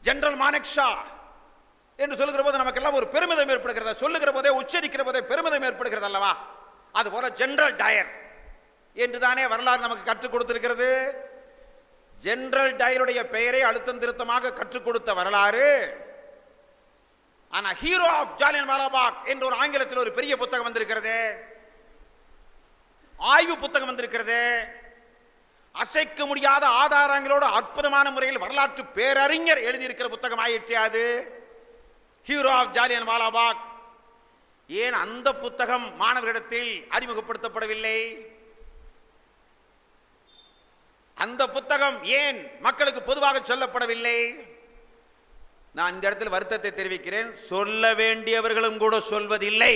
General Manekshaw என்று சொல்லுகிற போது நமக்கு எல்லாம் ஒரு பெருமிதம் ஏற்படுகிறது. சொல்லுகிற போதே உச்சரிக்கிற போதே பெருமிதம் ஏற்படுகிறது அல்லவா? அதுபோல ஜெனரல் டயர் என்றுதானே வரலாறு நமக்கு கற்றுக் கொடுத்திருக்கிறது. ஜெனரல் டயருடைய பெயரை அழுத்தம் திருத்தமாக கற்றுக் கொடுத்த வரலாறு. ஆனா ஹீரோ ஆஃப் ஜாலியன் வாலாபாக் என்று ஒரு ஆங்கிலத்தில் ஒரு பெரிய புத்தகம் வந்திருக்கிறது, ஆய்வு புத்தகம் வந்திருக்கிறது. அசைக்க முடியாத ஆதாரங்களோடு அற்புதமான முறையில் வரலாற்று பேரறிஞர் எழுதியிருக்கிற புத்தகம் ஆயிற்று அது ஹீரோ ஆஃப் ஜாலியன் வாலாபாக். ஏன் அந்த புத்தகம் மாணவர்களிடத்தில் அறிமுகப்படுத்தப்படவில்லை? அந்த புத்தகம் ஏன் மக்களுக்கு பொதுவாக சொல்லப்படவில்லை? நான் இந்த இடத்தில் வருத்தத்தை தெரிவிக்கிறேன். சொல்ல வேண்டியவர்களும் கூட சொல்வதில்லை.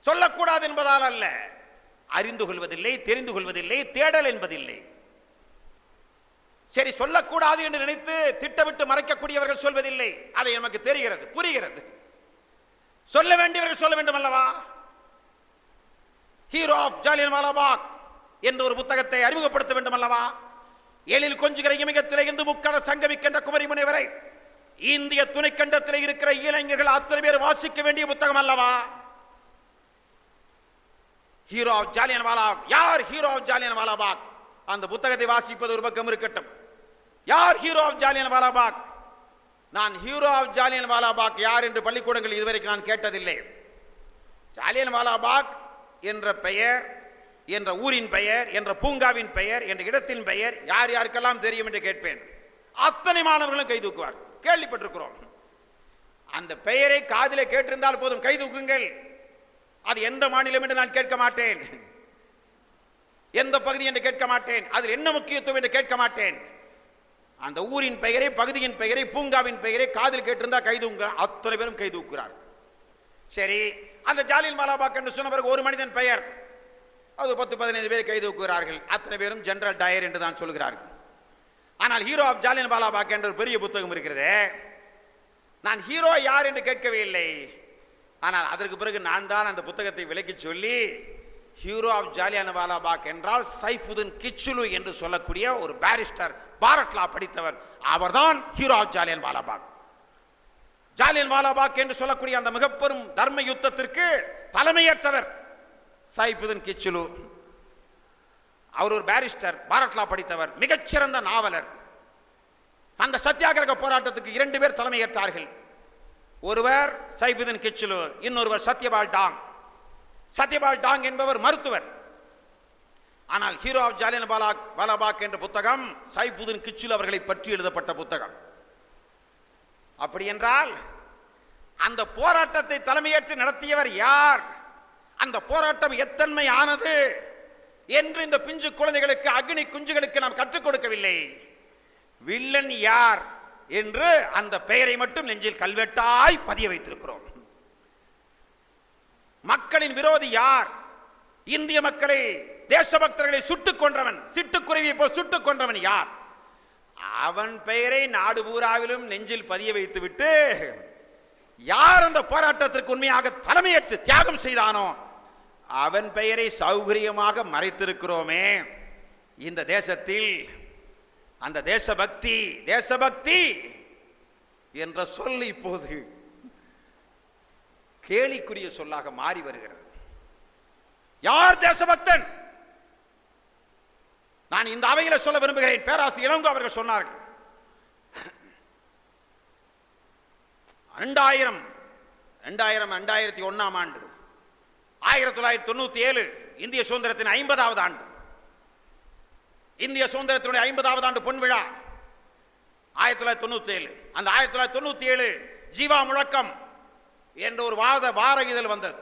சொல்லக்கூடாது என்பதால் அல்ல, அறிந்து கொள்வதில்லை, தெரிந்து கொள்வதில்லை, தேடல் என்பதில்லை. சரி, சொல்லக்கூடாது என்று நினைத்து திட்டமிட்டு மறைக்கக்கூடியவர்கள் சொல்வதில்லை. அதை நமக்கு தெரிகிறது, புரிகிறது. சொல்ல வேண்டியவர்கள் சொல்ல வேண்டும் அல்லவா? ஹீரோ ஆஃப் ஜாலியன் வாலாபாக் என்ற ஒரு புத்தகத்தை அறிமுகப்படுத்த வேண்டும் அல்லவா? எழில் கொஞ்சுகிற இமயத்திலே இருந்து முக்கட சங்கமிக்கின்ற குமரி முனை வரை இந்திய துணைக்கண்டத்தில் இருக்கிற இளைஞர்கள் அத்தனை பேர் வாசிக்க வேண்டிய புத்தகம் அல்லவா ஹீரோ ஆஃப் ஜாலியன் வாலாபாக்? யார் ஹீரோ ஆஃப் ஜாலியன் வாலாபாக்? அந்த புத்தகத்தை வாசிப்பது ஒரு பக்கம் இருக்கட்டும். யார் ஹீரோ ஆஃப் ஜாலியன் வாலாபாக்? நான் ஹீரோ ஆஃப் ஜாலியன் வாலாபாக் யார் என்று பள்ளிக்கூடங்கள் இதுவரைக்கும் நான் கேட்டதில்லை. ஜாலியன் வாலாபாக் என்ற பெயர், என்ற ஊரின் பெயர், என்ற பூங்காவின் பெயர், என்ற இடத்தின் பெயர் யார் யாருக்கெல்லாம் தெரியும் என்று கேட்பேன். அத்தனை மாணவர்களும் கை தூக்குவார். கேள்விப்பட்டிருக்கிறோம். அந்த பெயரை காதிலே கேட்டிருந்தால் போதும், கை தூக்குங்கள். அது எந்த மாநிலம் என்று நான் கேட்க மாட்டேன், எந்த பகுதி என்று கேட்க மாட்டேன், அதில் என்ன முக்கியத்துவம் என்று கேட்க மாட்டேன். அந்த ஊரின் பெயரை, பகுதியின் பெயரை, பூங்காவின் பெயரை காதில் கேட்டிருந்தால் கை தூக்குங்க. அத்தனை பேரும் கை தூக்குகிறார். சரி, அந்த ஜாலியன் வாலாபாக் என்று சொன்ன பிறகு ஒரு மனிதன் பெயர், அது 10-15 பேர் கை தூக்குகிறார்கள். அத்தனை பேரும் ஜெனரல் டயர் என்று தான் சொல்கிறார்கள். ஆனால் ஹீரோ ஆஃப் ஜாலியன் வாலாபாக் என்ற ஒரு பெரிய புத்தகம் இருக்கிறது. நான் ஹீரோ யார் என்று கேட்கவே இல்லை. ஆனால் அதற்கு பிறகு நான் தான் அந்த புத்தகத்தை விலக்கி சொல்லி, ஹீரோ ஆஃப் ஜாலியன் வாலாபாக் என்றால் சைஃபுதீன் கிச்சுலு என்று சொல்லக்கூடிய ஒரு பாரிஸ்டர், பாரட்லா படித்தவர், அவர்தான் ஹீரோ ஆஃப் ஜாலியன் வாலாபாக். ஜாலியன் வாலாபாக் என்று சொல்லக்கூடிய அந்த மிகப்பெரும் தர்ம யுத்தத்திற்கு தலைமையேற்றவர் சைஃபுதீன் கிச்சுலு. அவர் ஒரு பாரிஸ்டர், பாரட்லா படித்தவர், மிகச்சிறந்த நாவலர். அந்த சத்தியாகிரக போராட்டத்துக்கு 2 பேர் தலைமையேற்றார்கள். ஒருவர் சைஃபுதீன் கிச்சுலு, இன்னொருவர் சத்யபால் டாங். சத்யபால் டாங் என்பவர் மருத்துவர். ஆனால் ஹீரோ ஆஃப் ஜாலியன் வாலாபாக் என்ற புத்தகம் சைஃபுதீன் கிச்சுலு அவர்களை பற்றி எழுதப்பட்ட புத்தகம். அப்படி என்றால் அந்த போராட்டத்தை தலைமையேற்று நடத்தியவர் யார், அந்த போராட்டம் எத்தன்மை ஆனது என்று இந்த பிஞ்சு குழந்தைகளுக்கு, அக்னி குஞ்சுகளுக்கு நாம் கற்றுக் கொடுக்கவில்லை. வில்லன் யார் என்று அந்த பெயரை மட்டும் நெஞ்சில் கல்வெட்டாய் பதிய வைத்திருக்கிறோம். மக்களின் விரோதி யார், இந்திய மக்களை, தேசபக்தர்களை சுட்டுக் கொன்றவன், சிட்டுக்குருவியை போல் சுட்டுக் கொன்றவன் யார், அவன் பெயரை நாடு பூராவிலும் நெஞ்சில் பதிய வைத்துவிட்டு யார் அந்த போராட்டத்திற்கு உண்மையாக தலைமையேற்று தியாகம் செய்தானோ அவன் பெயரை சௌகரியமாக மறைத்திருக்கிறோமே. இந்த தேசத்தில் அந்த தேசபக்தி, தேசபக்தி என்ற சொல் இப்போது கேலிக்குரிய சொல்லாக மாறி வருகிறது. யார் தேசபக்தன்? நான் இந்த அவையில சொல்ல விரும்புகிறேன். பேராசிரியர் இளங்கோ அவர்கள் சொன்னார்கள், 2001ஆம் ஆண்டு 1997 இந்திய சுதந்திரத்தின் 50வது ஆண்டு, இந்திய சுதந்திரத்தினுடைய 50வது ஆண்டு பொன் விழா 1997. அந்த 1997 ஜீவா முழக்கம் என்ற ஒரு வார இதழ் வந்தது.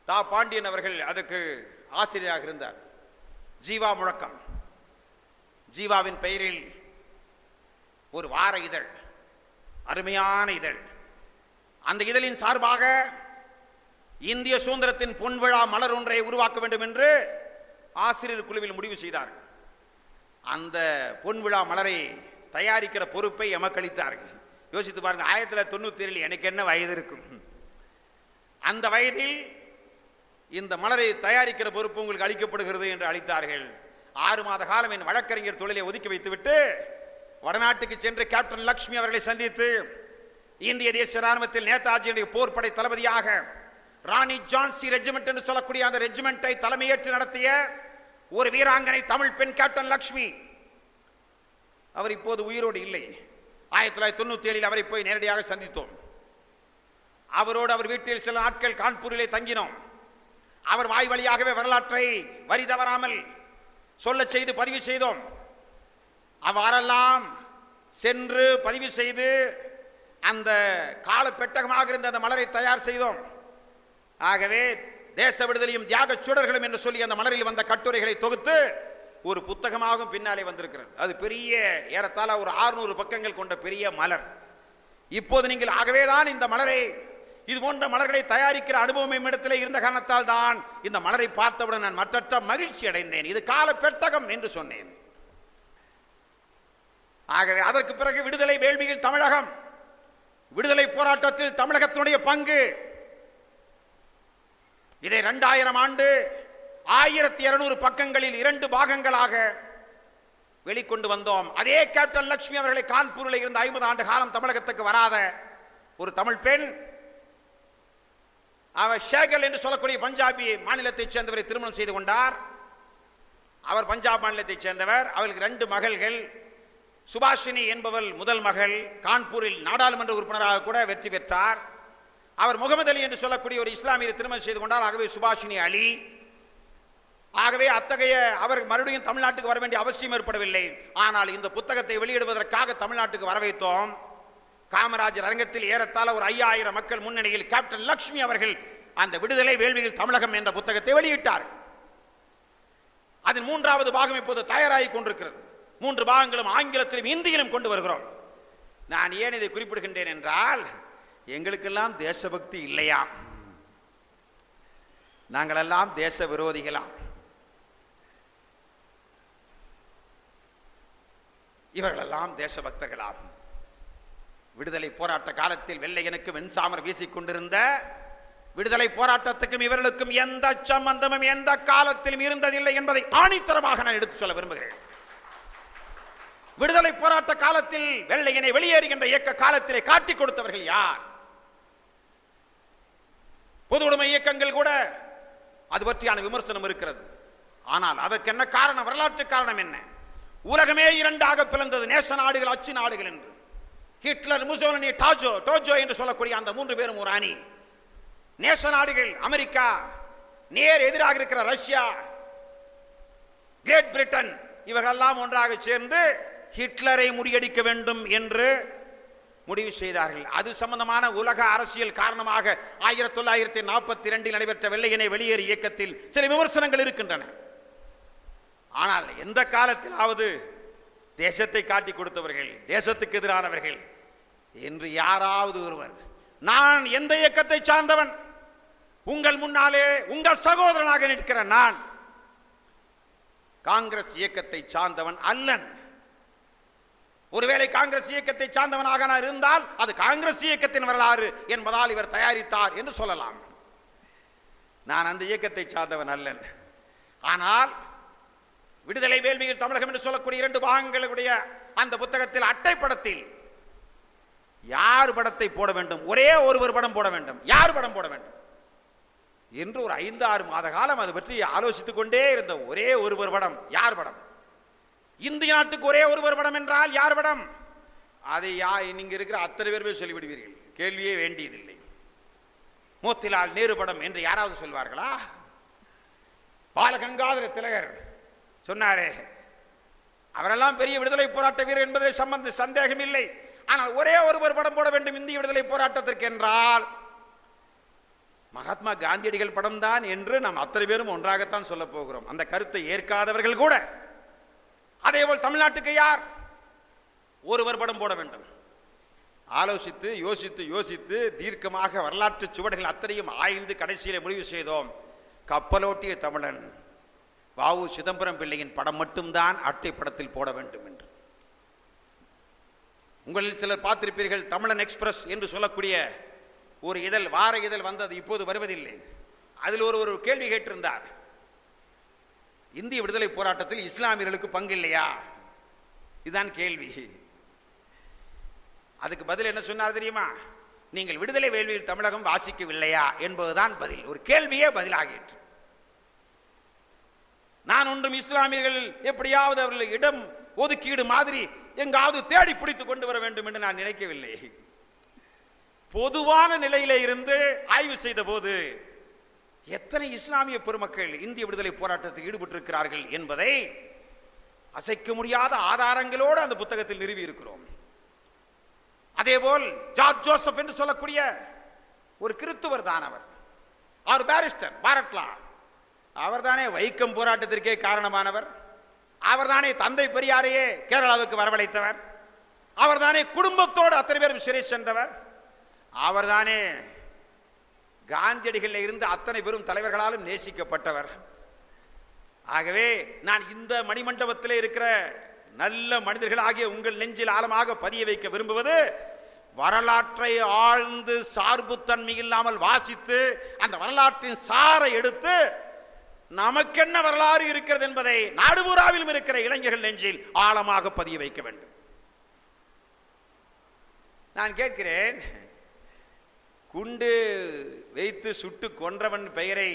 தா பாண்டியன் அவர்கள் அதுக்கு ஆசிரியராக இருந்தார். ஜீவா முழக்கம், ஜீவாவின் பெயரில் ஒரு வார இதழ், அருமையான இதழ். அந்த இதழின் சார்பாக இந்திய சுதந்திரத்தின் பொன்விழா மலர் ஒன்றை உருவாக்க வேண்டும் என்று ஆசிரியர் குழுவில் முடிவு செய்தார்கள். அந்த பொன்விழா மலரை தயாரிக்கிற பொறுப்பை எமக்களித்தார்கள். யோசித்து பாருங்க, 1997 எனக்கு என்ன வயது இருக்கும்? அந்த வயதில் இந்த மலரை தயாரிக்கிற பொறுப்பு உங்களுக்கு அளிக்கப்படுகிறது என்று அளித்தார்கள். 6 மாத காலம் என் வழக்கறிஞர் தொழிலை ஒதுக்கி வைத்துவிட்டு வடநாட்டுக்கு சென்று கேப்டன் லட்சுமி அவர்களை சந்தித்து இந்திய தேசிய ராணுவத்தில் நேதாஜியுடைய போர்படை தளபதியாக ராணி ஜான்சி ரெஜிமெண்ட் என்று சொல்லக்கூடிய அந்த ரெஜிமெண்டை தலைமையேற்று நடத்திய ஒரு வீராங்கனை தமிழ் பெண் கேப்டன் லட்சுமி. அவர் இப்போது உயிரோடு இல்லை. 1997 அவரை போய் நேரடியாக சந்தித்தோம். அவரோடு அவர் வீட்டில் சில நாட்கள் கான்பூரிலே தங்கினோம். அவர் வாய் வழியாகவே வரலாற்றை வரி தவறாமல் சொல்ல செய்து பதிவு செய்தோம். அவ்வாறெல்லாம் சென்று பதிவு செய்து அந்த கால பெட்டகமாக இருந்த அந்த மலரை தயார் செய்தோம். ஆகவே தேச விடுதலையும் தியாக சுடர்களும் என்று சொல்லி அந்த மலரில் வந்த கட்டுரைகளை தொகுத்து ஒரு புத்தகமாகவும் பின்னாலே வந்திருக்கிறது. அது பெரிய ஏறத்தாழ ஒரு 600 பக்கங்கள் கொண்ட பெரிய மலர். இப்போது நீங்கள் ஆகவேதான் இந்த மலரை இது போன்ற மலர்களை தயாரிக்கிற அனுபவம் என்னிடத்தில் இருந்த காரணத்தால் தான் இந்த மலரை பார்த்தவுடன் நான் மற்றற்ற மகிழ்ச்சி அடைந்தேன். இது கால பெட்டகம் என்று சொன்னேன். ஆகவே அதற்கு பிறகு விடுதலை வேள்வியில் தமிழகம், விடுதலை போராட்டத்தில் தமிழகத்தினுடைய பங்கு, இதை 2000 ஆண்டு 1200 பக்கங்களில் 2 பாகங்களாக வெளிக்கொண்டு வந்தோம். அதே கேப்டன் லட்சுமி அவர்களை கான்பூரில் இருந்த 50 ஆண்டு காலம் தமிழகத்துக்கு வராத ஒரு தமிழ் பெண், அவர் ஷேகல் என்று சொல்லக்கூடிய பஞ்சாபி மாநிலத்தைச் சேர்ந்தவரை திருமணம் செய்து கொண்டார். அவர் பஞ்சாப் மாநிலத்தைச் சேர்ந்தவர். அவருக்கு 2 மகள்கள். சுபாஷினி என்பவள் முதல் மகள், கான்பூரில் நாடாளுமன்ற உறுப்பினராக கூட வெற்றி பெற்றார். அவர் முகமது அலி என்று சொல்லக்கூடிய ஒரு இஸ்லாமியரை திருமணம் செய்து கொண்டார். ஆகவே சுபாஷினி அலி. ஆகவே அத்தகைய அவர் மறுபடியும் தமிழ்நாட்டுக்கு வர வேண்டிய அவசியம் ஏற்படவில்லை. ஆனால் இந்த புத்தகத்தை வெளியிடுவதற்காக தமிழ்நாட்டுக்கு வர வைத்தோம். காமராஜர் அரங்கத்தில் ஏறத்தாழ ஒரு 5000 மக்கள் முன்னணியில் கேப்டன் லட்சுமி அவர்கள் அந்த விடுதலை வேள்வியில் தமிழகம் என்ற புத்தகத்தை வெளியிட்டார். அதன் 3வது பாகம் இப்போது தயாராகி கொண்டிருக்கிறது. 3 பாகங்களும் ஆங்கிலத்திலும் இந்தியிலும் கொண்டு வருகிறோம். நான் ஏன் இதை குறிப்பிடுகின்றேன் என்றால், எங்களுக்கெல்லாம் தேசபக்தி இல்லையா? நாங்களெல்லாம் தேச விரோதிகளா? இவர்களெல்லாம் தேசபக்தர்களா? விடுதலை போராட்ட காலத்தில் வெள்ளையனுக்கு வெண்சாமர் வீசிக்கொண்டிருந்த விடுதலை போராட்டத்துக்கும் இவர்களுக்கும் எந்த சம்பந்தமும் எந்த காலத்திலும் இருந்ததில்லை என்பதை ஆணித்தரமாக நான் எடுத்து சொல்ல விரும்புகிறேன். விடுதலை போராட்ட காலத்தில் வெள்ளையனை வெளியேறுகின்ற இயக்க காலத்திலே காட்டிக் கொடுத்தவர்கள் யார்? பொது உடைமை இயக்கங்கள் கூட அது பற்றியான விமர்சனம் இருக்கிறது. ஆனால் அதற்கு என்ன காரணம்? வரலாற்று காரணம் என்ன? உலகமே 2ஆக பிளந்தது, நேச நாடுகள், அச்சு நாடுகள் என்று. ஹிட்லர், முசோலினி, டோஜோ என்று சொல்லக்கூடிய அந்த 3 பேரும் ஒரு அணி. நேச நாடுகள் அமெரிக்கா, நேர் எதிராக இருக்கிற ரஷ்யா, கிரேட் பிரிட்டன், இவர்களெல்லாம் ஒன்றாக சேர்ந்து ஹிட்லரை முறியடிக்க வேண்டும் என்று முடிவு செய்தார்கள். அது சம்பந்தமான உலக அரசியல் காரணமாக 1942 நடைபெற்ற வெள்ளையனை வெளியேறு இயக்கத்தில் சில விமர்சனங்கள் இருக்கின்றன. ஆனால் எந்த காலத்திலாவது தேசத்தை காட்டி கொடுத்தவர்கள், தேசத்துக்கு எதிரானவர்கள் என்று யாராவது ஒருவர், நான் எந்த இயக்கத்தை சார்ந்தவன், உங்கள் முன்னாலே உங்கள் சகோதரனாக நிற்கிற நான் காங்கிரஸ் இயக்கத்தை சார்ந்தவன் அல்லன். ஒருவேளை காங்கிரஸ் இயக்கத்தை சார்ந்தவனாக நான் இருந்தால் அது காங்கிரஸ் இயக்கத்தின் வரலாறு என்பதால் இவர் தயாரித்தார் என்று சொல்லலாம். நான் அந்த இயக்கத்தை சார்ந்தவன் அல்லன். ஆனால் விடுதலை வேள்வியில் தமிழகம் என்று சொல்லக்கூடிய 2 பாகங்களுடைய அந்த புத்தகத்தில் அட்டைப்படத்தில் யார் படத்தை போட வேண்டும், ஒரே ஒருவர் படம் போட வேண்டும், யார் படம் போட வேண்டும் என்று ஒரு 5-6 மாத காலம் அது பற்றி ஆலோசித்துக் கொண்டே இருந்த ஒரே ஒருவர் படம். யார் படம்? இந்திய நாட்டுக்கு ஒரே ஒருவர் படம் என்றால் யார் படம்? அதை நீங்க இருக்கிற அத்தனை பேருமே சொல்லிவிடுவீர்கள், கேள்வியே வேண்டியதில்லை. மோத்திலால் நேரு படம் என்று யாராவது சொல்வார்களா? பாலகங்காதர திலகர் சொன்னாரே, அவரெல்லாம் பெரிய விடுதலை போராட்ட வீரர் என்பதில் சந்தேகம் இல்லை. ஆனால் ஒரே ஒருவர் படம் போட வேண்டும் இந்திய விடுதலை போராட்டத்திற்கு என்றால் மகாத்மா காந்தியடிகள் படம் தான் என்று நாம் அத்தனை பேரும் ஒன்றாகத்தான் சொல்ல போகிறோம். அந்த கருத்தை ஏற்காதவர்கள் கூட அதேபோல் தமிழ்நாட்டுக்கு யார் ஒருவர் படம் போட வேண்டும்? ஆலோசித்து யோசித்து யோசித்து தீர்க்கமாக வரலாற்று சுவடுகள் அத்தனையும் ஆய்ந்து கடைசியிலே முடிவு செய்தோம், கப்பலோட்டிய தமிழன் வ.உ. சிதம்பரம் பிள்ளையின் படம் மட்டும்தான் அட்டை படத்தில் போட வேண்டும் என்று. உங்களில் சிலர் பார்த்திருப்பீர்கள், தமிழன் எக்ஸ்பிரஸ் என்று சொல்லக்கூடிய ஒரு இதழ், வார இதழ் வந்தது, இப்போது வருவதில்லை. அதில் ஒரு கேள்வி கேட்டிருந்தார், இந்திய விடுதலை போராட்டத்தில் இஸ்லாமியர்களுக்கு பங்கு இல்லையா? இதுதான் கேள்வி. அதுக்கு பதில் என்ன சொன்னார் தெரியுமா? நீங்கள் விடுதலை வேள்வியில் தமிழகம் வாசிக்கவில்லையா என்பதுதான் பதில். ஒரு கேள்வியே பதிலாகிற்று. நான் ஒன்றும் இஸ்லாமியர்கள் எப்படியாவது அவர்கள் இடம் ஒதுக்கீடு மாதிரி எங்காவது தேடி பிடித்துக் கொண்டு வர வேண்டும் என்று நான் நினைக்கவில்லை. பொதுவான நிலையில இருந்து ஆய்வு செய்த போது எத்தனை இஸ்லாமிய பெருமக்கள் இந்திய விடுதலை போராட்டத்தில் ஈடுபட்டிருக்கிறார்கள் என்பதை அசைக்க முடியாத ஆதாரங்களோடு அந்த புத்தகத்தில் நிறுவி இருக்கிறோம். அதேபோல் ஜார்ஜ் ஜோசப் என்று சொல்லக்கூடிய ஒரு கிறிஸ்துவர் தான் அவர் பாரிஸ்டர் பாரட்லா. அவர் தானே வைக்கம் போராட்டத்திற்கே காரணமானவர். அவர் தானே தந்தை பெரியாரையே கேரளாவுக்கு வரவழைத்தவர். அவர் தானே குடும்பத்தோடு அத்தனை பேரும் சிறை சென்றவர். அவர் தானே காந்தியடிகளில் இருந்து அத்தனை பெரும் தலைவர்களாலும் நேசிக்கப்பட்டவர். ஆகவே நான் இந்த மணிமண்டபத்தில் இருக்கிற நல்ல மனிதர்களாகிய உங்கள் நெஞ்சில் ஆழமாக பதிய வைக்க விரும்புவது, வரலாற்றை ஆழ்ந்து சார்புத்தன்மை இல்லாமல் வாசித்து அந்த வரலாற்றின் சாரை எடுத்து நமக்கென்ன வரலாறு இருக்கிறது என்பதை நாடுபூராவிலும் இருக்கிற இளைஞர்கள் நெஞ்சில் ஆழமாக பதிய வைக்க வேண்டும். நான் கேட்கிறேன், குண்டு வைத்து சுட்டு கொன்றவன் பெயரை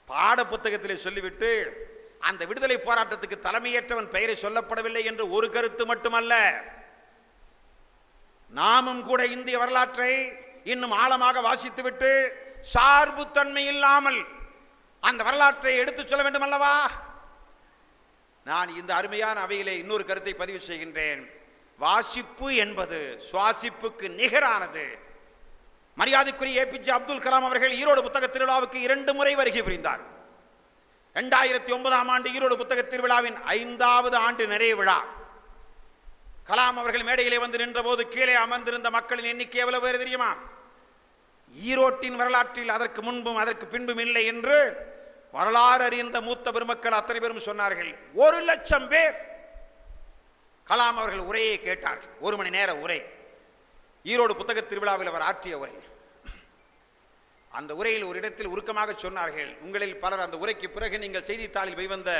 பாட புத்தகத்தில் சொல்லிவிட்டு அந்த விடுதலை போராட்டத்துக்கு தலைமையேற்றவன் பெயரை சொல்லப்படவில்லை என்று ஒரு கருத்து மட்டுமல்ல, நாமும் கூட இந்திய வரலாற்றை இன்னும் ஆழமாக வாசித்துவிட்டு சார்புத்தன்மை இல்லாமல் அந்த வரலாற்றை எடுத்துச் சொல்ல வேண்டும் அல்லவா? நான் இந்த அருமையான அவையிலே இன்னொரு கருத்தை பதிவு செய்கின்றேன். வாசிப்பு என்பது சுவாசிப்புக்கு நிகரானது. மரியாதைக்குரிய ஏபிஜே அப்துல் கலாம் அவர்கள் ஈரோடு புத்தக திருவிழாவுக்கு 2 முறை வருகை புரிந்தார். 2009ஆம் ஆண்டு ஈரோடு புத்தக திருவிழாவின் 5வது ஆண்டு நிறைவு விழா. கலாம் அவர்கள் மேடையிலே வந்து நின்ற போது கீழே அமர்ந்திருந்த மக்களின் எண்ணிக்கை எவ்வளவு பேர் தெரியுமா? ஈரோட்டின் வரலாற்றில் அதற்கு முன்பும் அதற்கு பின்பும் இல்லை என்று வரலாறு அறிந்த மூத்த பெருமக்கள் அத்தனை பேரும் சொன்னார்கள். 1,00,000 பேர் கலாம் அவர்கள் உரையை கேட்டார்கள். 1 மணி நேர உரை. ஈரோடு புத்தக திருவிழாவில் அவர் ஆற்றிய உரை. அந்த உரையில் ஒரு இடத்தில் உருக்கமாக சொன்னார்கள், உங்களில் பலர் அந்த உரைக்கு பிறகு நீங்கள் செய்தித்தாளில் வெளிவந்த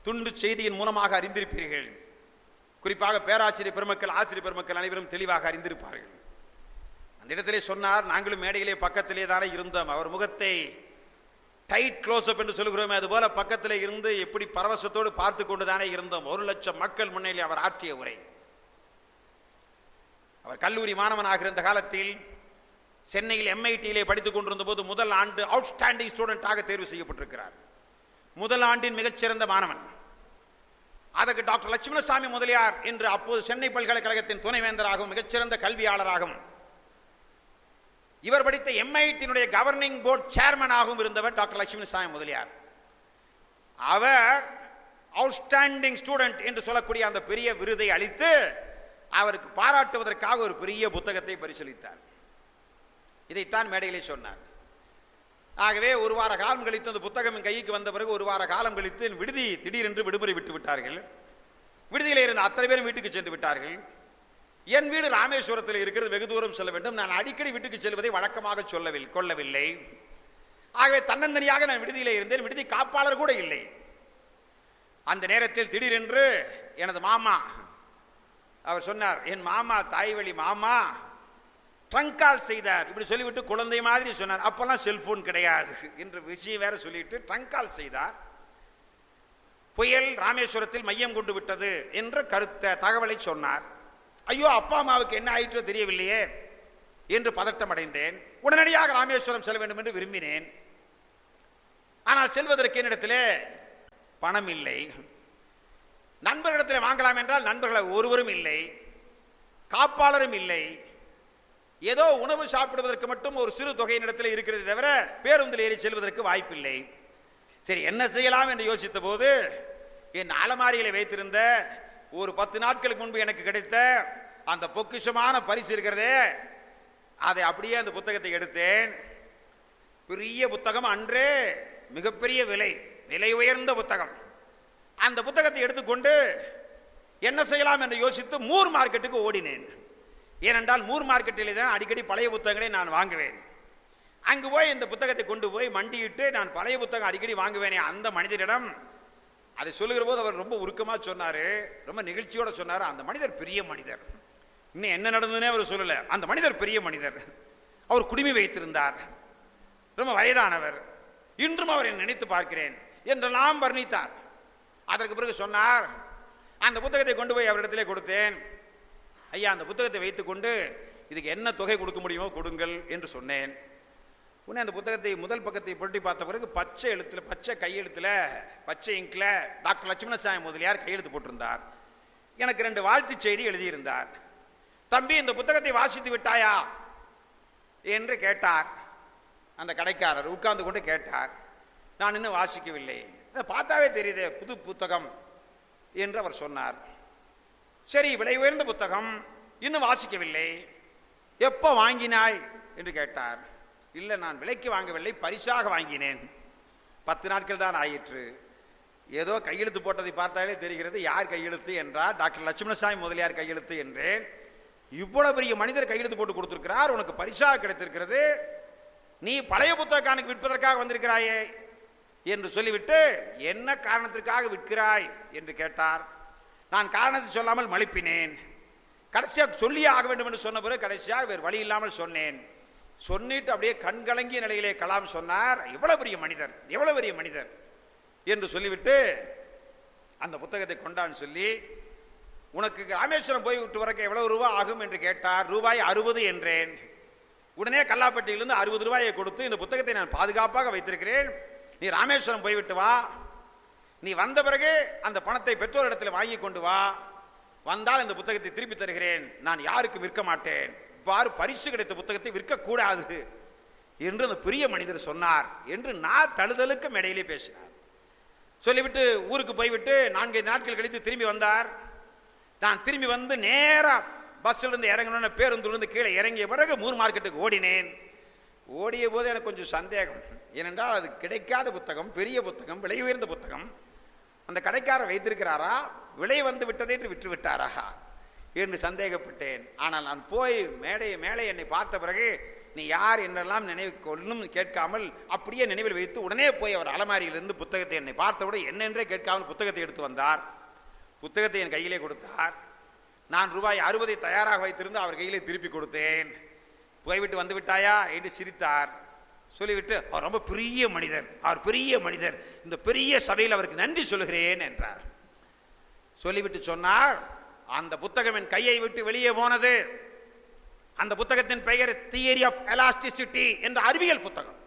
துண்டு செய்தியின் மூலமாக அறிந்திருப்பீர்கள். குறிப்பாக பேராசிரியர் பெருமக்கள் ஆசிரியர் பெருமக்கள் அனைவரும் தெளிவாக அறிந்திருப்பார்கள். அந்த இடத்திலே சொன்னார், நாங்களும் மேடையிலே பக்கத்திலே தானே இருந்தோம். அவர் முகத்தை டைட் க்ளோஸ்அப் என்று சொல்கிறோமே அதுபோல பக்கத்திலே இருந்து எப்படி பரவசத்தோடு பார்த்து கொண்டு தானே இருந்தோம். 1,00,000 மக்கள் முன்னிலே அவர் ஆற்றிய உரை. அவர் கல்லூரி மாணவனாக இருந்த காலத்தில் சென்னையில் MITயிலே படித்துக் கொண்டிருந்த போது முதல் ஆண்டு அவுட்ஸ்டாண்டிங் ஸ்டூடெண்டாக தேர்வு செய்யப்பட்டிருக்கிறார். முதல் ஆண்டின் மிகச்சிறந்த மாணவன். அதற்கு டாக்டர் லட்சுமணசாமி முதலியார் என்று அப்போது சென்னை பல்கலைக்கழகத்தின் துணைவேந்தராகவும் மிகச்சிறந்த கல்வியாளராகவும் இவர் படித்த MITயினுடைய கவர்னிங் போர்டு சேர்மனாகவும் இருந்தவர் டாக்டர் லட்சுமணசாமி முதலியார். அவர் அவுட்ஸ்டாண்டிங் ஸ்டூடெண்ட் என்று சொல்லக்கூடிய அந்த பெரிய விருதை அளித்து அவருக்கு பாராட்டுவதற்காக ஒரு பெரிய புத்தகத்தை பரிசீலித்தார். இதைத்தான் மேடையிலே சொன்னார். ஆகவே 1 வார காலம் கழித்து அந்த புத்தகம் கைக்கு வந்த பிறகு 1 வார காலம் கழித்து விடுதி திடீரென்று விடுமுறை விட்டு விட்டார்கள். விடுதியில் இருந்த அத்தனை பேரும் வீட்டுக்கு சென்று விட்டார்கள். என் வீடு ராமேஸ்வரத்தில் இருக்கிறது, வெகு தூரம் செல்ல வேண்டும். நான் அடிக்கடி வீட்டுக்கு செல்வதை வழக்கமாக கொள்ளவில்லை. ஆகவே தன்னந்தனியாக நான் விடுதியிலே இருந்தேன். விடுதி காப்பாளர் கூட இல்லை. அந்த நேரத்தில் திடீரென்று எனது மாமா அவர் சொன்னார், என் மாமா தாய் வழி மாமா ட்ரங்க் கால் செய்தார். இப்படி சொல்லிவிட்டு குழந்தை மாதிரி சொன்னார். அப்பெல்லாம் செல்போன் கிடையாது என்ற விஷயம் வேற சொல்லிட்டு ட்ரங்க் கால் செய்தார். புயல் ராமேஸ்வரத்தில் மையம் கொண்டு விட்டது என்ற தகவலை சொன்னார். ஐயோ, அப்பா அம்மாவுக்கு என்ன ஆயிற்றோ தெரியவில்லையே என்று பதட்டம் அடைந்தேன். உடனடியாக ராமேஸ்வரம் செல்ல வேண்டும் என்று விரும்பினேன். ஆனால் செல்வதற்கு என்னிடத்திலே பணம் இல்லை. நண்பர்களிடத்தில் வாங்கலாம் என்றால் நண்பர்கள் ஒருவரும் இல்லை, காப்பாளரும் இல்லை. ஏதோ உணவு சாப்பிடுவதற்கு மட்டும் ஒரு சிறு தொகையினிடத்தில் இருக்கிறது தவிர பேருந்தில் ஏறி செல்வதற்கு வாய்ப்பில்லை. சரி, என்ன செய்யலாம் என்று யோசித்த போது என் அலமாரியில் வைத்திருந்த ஒரு 10 நாட்களுக்கு முன்பு எனக்கு கிடைத்த அந்த பொக்கிஷமான பரிசு இருக்கிறதே, அதை அப்படியே அந்த புத்தகத்தை எடுத்தேன். பெரிய புத்தகம், அன்றே மிகப்பெரிய விலை உயர்ந்த புத்தகம். அந்த புத்தகத்தை எடுத்துக்கொண்டு என்ன செய்யலாம் என்று யோசித்து மூர் மார்க்கெட்டுக்கு ஓடினேன். ஏனென்றால் மூர் மார்க்கெட்டிலே தான் அடிக்கடி பழைய புத்தகங்களை நான் வாங்குவேன். அங்கு போய் இந்த புத்தகத்தை கொண்டு போய் மண்டியிட்டு, நான் பழைய புத்தகம் அடிக்கடி வாங்குவேனே அந்த மனிதரிடம் அதை சொல்லுகிற போது அவர் ரொம்ப உருக்கமா சொன்னாரு, ரொம்ப நிகழ்ச்சியோட சொன்னாரு, அந்த மனிதர் பெரிய மனிதர். இன்னும் என்ன நடந்ததுன்னே அவர் சொல்லல. அந்த மனிதர் பெரிய மனிதர், அவர் குடிமை வைத்திருந்தார், ரொம்ப வயதானவர், இன்றும் அவரை நினைத்து பார்க்கிறேன் என்றெல்லாம் வர்ணித்தார். அதற்கு பிறகு சொன்னார், அந்த புத்தகத்தை கொண்டு போய் அவரிடத்திலே கொடுத்தேன். ஐயா, அந்த புத்தகத்தை வைத்துக்கொண்டு இதுக்கு என்ன தொகை கொடுக்க முடியுமோ கொடுங்கள் என்று சொன்னேன். உடனே அந்த புத்தகத்தை முதல் பக்கத்தை புரட்டி பார்த்த பிறகு பச்சை எழுத்துல, பச்சை கையெழுத்துல, பச்சை இங்கில் டாக்டர் லட்சுமணசாமி முதலியார் கையெழுத்து போட்டிருந்தார். எனக்கு 2 வாழ்த்து செய்தி எழுதியிருந்தார். தம்பி, இந்த புத்தகத்தை வாசித்து விட்டாயா என்று கேட்டார். அந்த கடைக்காரர் உட்கார்ந்து கொண்டு கேட்டார். நான் இன்னும் வாசிக்கவில்லை, அதை பார்த்தாவே தெரியுது புது புத்தகம் என்று அவர் சொன்னார். சரி, விலை உயர்ந்த புத்தகம், இன்னும் வாசிக்கவில்லை, எப்போ வாங்கினாய் என்று கேட்டார். இல்லை, நான் விலைக்கு வாங்கவில்லை, பரிசாக வாங்கினேன். 10 நாட்கள் தான் ஆயிற்று. ஏதோ கையெழுத்து போட்டதை பார்த்தாலே தெரிகிறது யார் கையெழுத்து என்றார். டாக்டர் லட்சுமணசாமி முதலியார் கையெழுத்து என்றேன். இவ்வளவு பெரிய மனிதர் கையெழுத்து போட்டு கொடுத்திருக்கிறார், உனக்கு பரிசாக கிடைத்திருக்கிறது, நீ பழைய புத்தகானுக்கு விற்பதற்காக வந்திருக்கிறாயே என்று சொல்லிவிட்டு, என்ன காரணத்திற்காக விற்கிறாய் என்று கேட்டார். நான் காரணத்தை சொல்லாமல் மழுப்பினேன். கடைசியாக சொல்லியே ஆக வேண்டும் என்று சொன்ன பிறகு கடைசியாக வேறு வழி இல்லாமல் சொன்னேன். சொன்னிட்டு அப்படியே கண்கலங்கிய நிலையிலே கலாம் சொன்னார், எவ்வளவு பெரிய மனிதர், எவ்வளவு பெரிய மனிதர் என்று சொல்லிவிட்டு அந்த புத்தகத்தை கொண்டான்னு சொல்லி, உனக்கு ராமேஸ்வரம் போய் விட்டு வரக்க எவ்வளவு ரூபாய் ஆகும் என்று கேட்டார். ரூபாய் 60 என்றேன். உடனே கல்லாப்பட்டியிலிருந்து 60 ரூபாயை கொடுத்து, இந்த புத்தகத்தை நான் பாதுகாப்பாக வைத்திருக்கிறேன், நீ ராமேஸ்வரம் போய்விட்டு வா, நீ வந்த பிறகு அந்த பணத்தை பெற்றோரிடத்தில் வாங்கி கொண்டு வா, வந்தால் இந்த புத்தகத்தை திருப்பி தருகிறேன், நான் யாருக்கும் விற்க மாட்டேன், இவ்வாறு பரிசு கிடைத்த புத்தகத்தை விற்கக்கூடாது என்று அந்த பெரிய மனிதர் சொன்னார் என்று நான் தழுதலுக்கு மேடையிலே பேசினார். சொல்லிவிட்டு ஊருக்கு போய்விட்டு 4-5 நாட்கள் கழித்து திரும்பி வந்தார். நான் திரும்பி வந்து நேரா பஸ்ஸில் இருந்து இறங்கணும்னு பேருந்திலிருந்து கீழே இறங்கிய பிறகு மூர் மார்க்கெட்டுக்கு ஓடினேன். ஓடிய போது எனக்கு கொஞ்சம் சந்தேகம், ஏனென்றால் அது கிடைக்காத புத்தகம், பெரிய புத்தகம், விலை உயர்ந்த புத்தகம். அந்த கடைக்காரர் வைத்திருக்கிறாரா, விலை வந்து விட்டதை என்று விற்று விட்டாரா என்று சந்தேகப்பட்டேன். ஆனால் நான் போய் மேலே என்னை பார்த்த பிறகு, நீ யார் என்றெல்லாம் நினைவு கொள்ளும் கேட்காமல் அப்படியே நினைவில் வைத்து உடனே போய் அவர் அலமாரியிலிருந்து புத்தகத்தை என்னை பார்த்தவுடன் என்னென்றே கேட்காமல் புத்தகத்தை எடுத்து வந்தார். புத்தகத்தை என் கையிலே கொடுத்தார். நான் ரூபாய் 60 தயாராக வைத்திருந்து அவர் கையிலே திருப்பி கொடுத்தேன். போய்விட்டு வந்து விட்டாயா என்று சிரித்தார். சொல்லிவிட்டு, அவர் ரொம்ப பெரிய மனிதர், அவர் பெரிய மனிதர், இந்த பெரிய சபையில் அவருக்கு நன்றி சொல்லுகிறேன் என்றார். சொல்லிவிட்டு சொன்னார், அந்த புத்தகம் என் கையை விட்டு வெளியே போனது, அந்த புத்தகத்தின் பெயர் தியரி ஆஃப் எலாஸ்டிசிட்டி என்ற அறிவியல் புத்தகம்.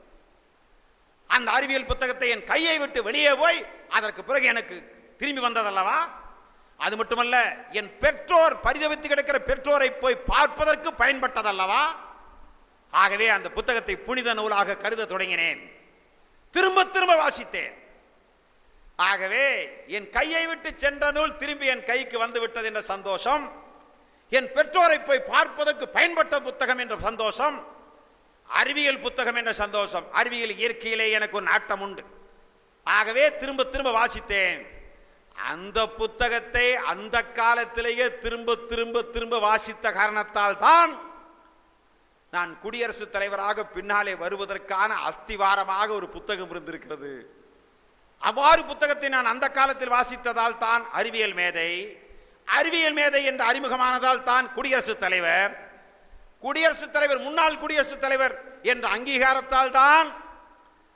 அந்த அறிவியல் புத்தகத்தை என் கையை விட்டு வெளியே போய் அதற்கு பிறகு எனக்கு திரும்பி வந்ததல்லவா, அது மட்டுமல்ல, என் பெற்றோர் பரிதவித்து கிடக்கிற பெற்றோரை போய் பார்ப்பதற்கு பயன்பட்டதல்லவா. ஆகவே அந்த புத்தகத்தை புனித நூலாக கருத தொடங்கினேன், திரும்ப திரும்ப வாசித்தேன். ஆகவே என் கையை விட்டு சென்ற நூல் திரும்பி என் கைக்கு வந்து விட்டது என்ற சந்தோஷம், என் பெற்றோரை போய் பார்ப்பதற்கு பயன்பட்ட புத்தகம் என்ற சந்தோஷம், அறிவியல் புத்தகம் என்ற சந்தோஷம். அறிவியல் இயற்கையிலே எனக்கு ஒரு நாட்டம் உண்டு. ஆகவே திரும்ப திரும்ப வாசித்தேன். அந்த புத்தகத்தை அந்த காலத்திலேயே திரும்ப திரும்ப திரும்ப வாசித்த காரணத்தால் தான் நான் குடியரசுத் தலைவராக பின்னாலே வருவதற்கான அஸ்திவாரமாக ஒரு புத்தகம் இருந்திருக்கிறது. அவ்வாறு புத்தகத்தை நான் அந்த காலத்தில் வாசித்ததால் தான் அறிவியல் மேதை, அறிவியல் மேதை என்ற அறிமுகமானதால் தான் குடியரசுத் தலைவர், குடியரசுத் தலைவர், முன்னாள் குடியரசுத் தலைவர் என்ற அங்கீகாரத்தால் தான்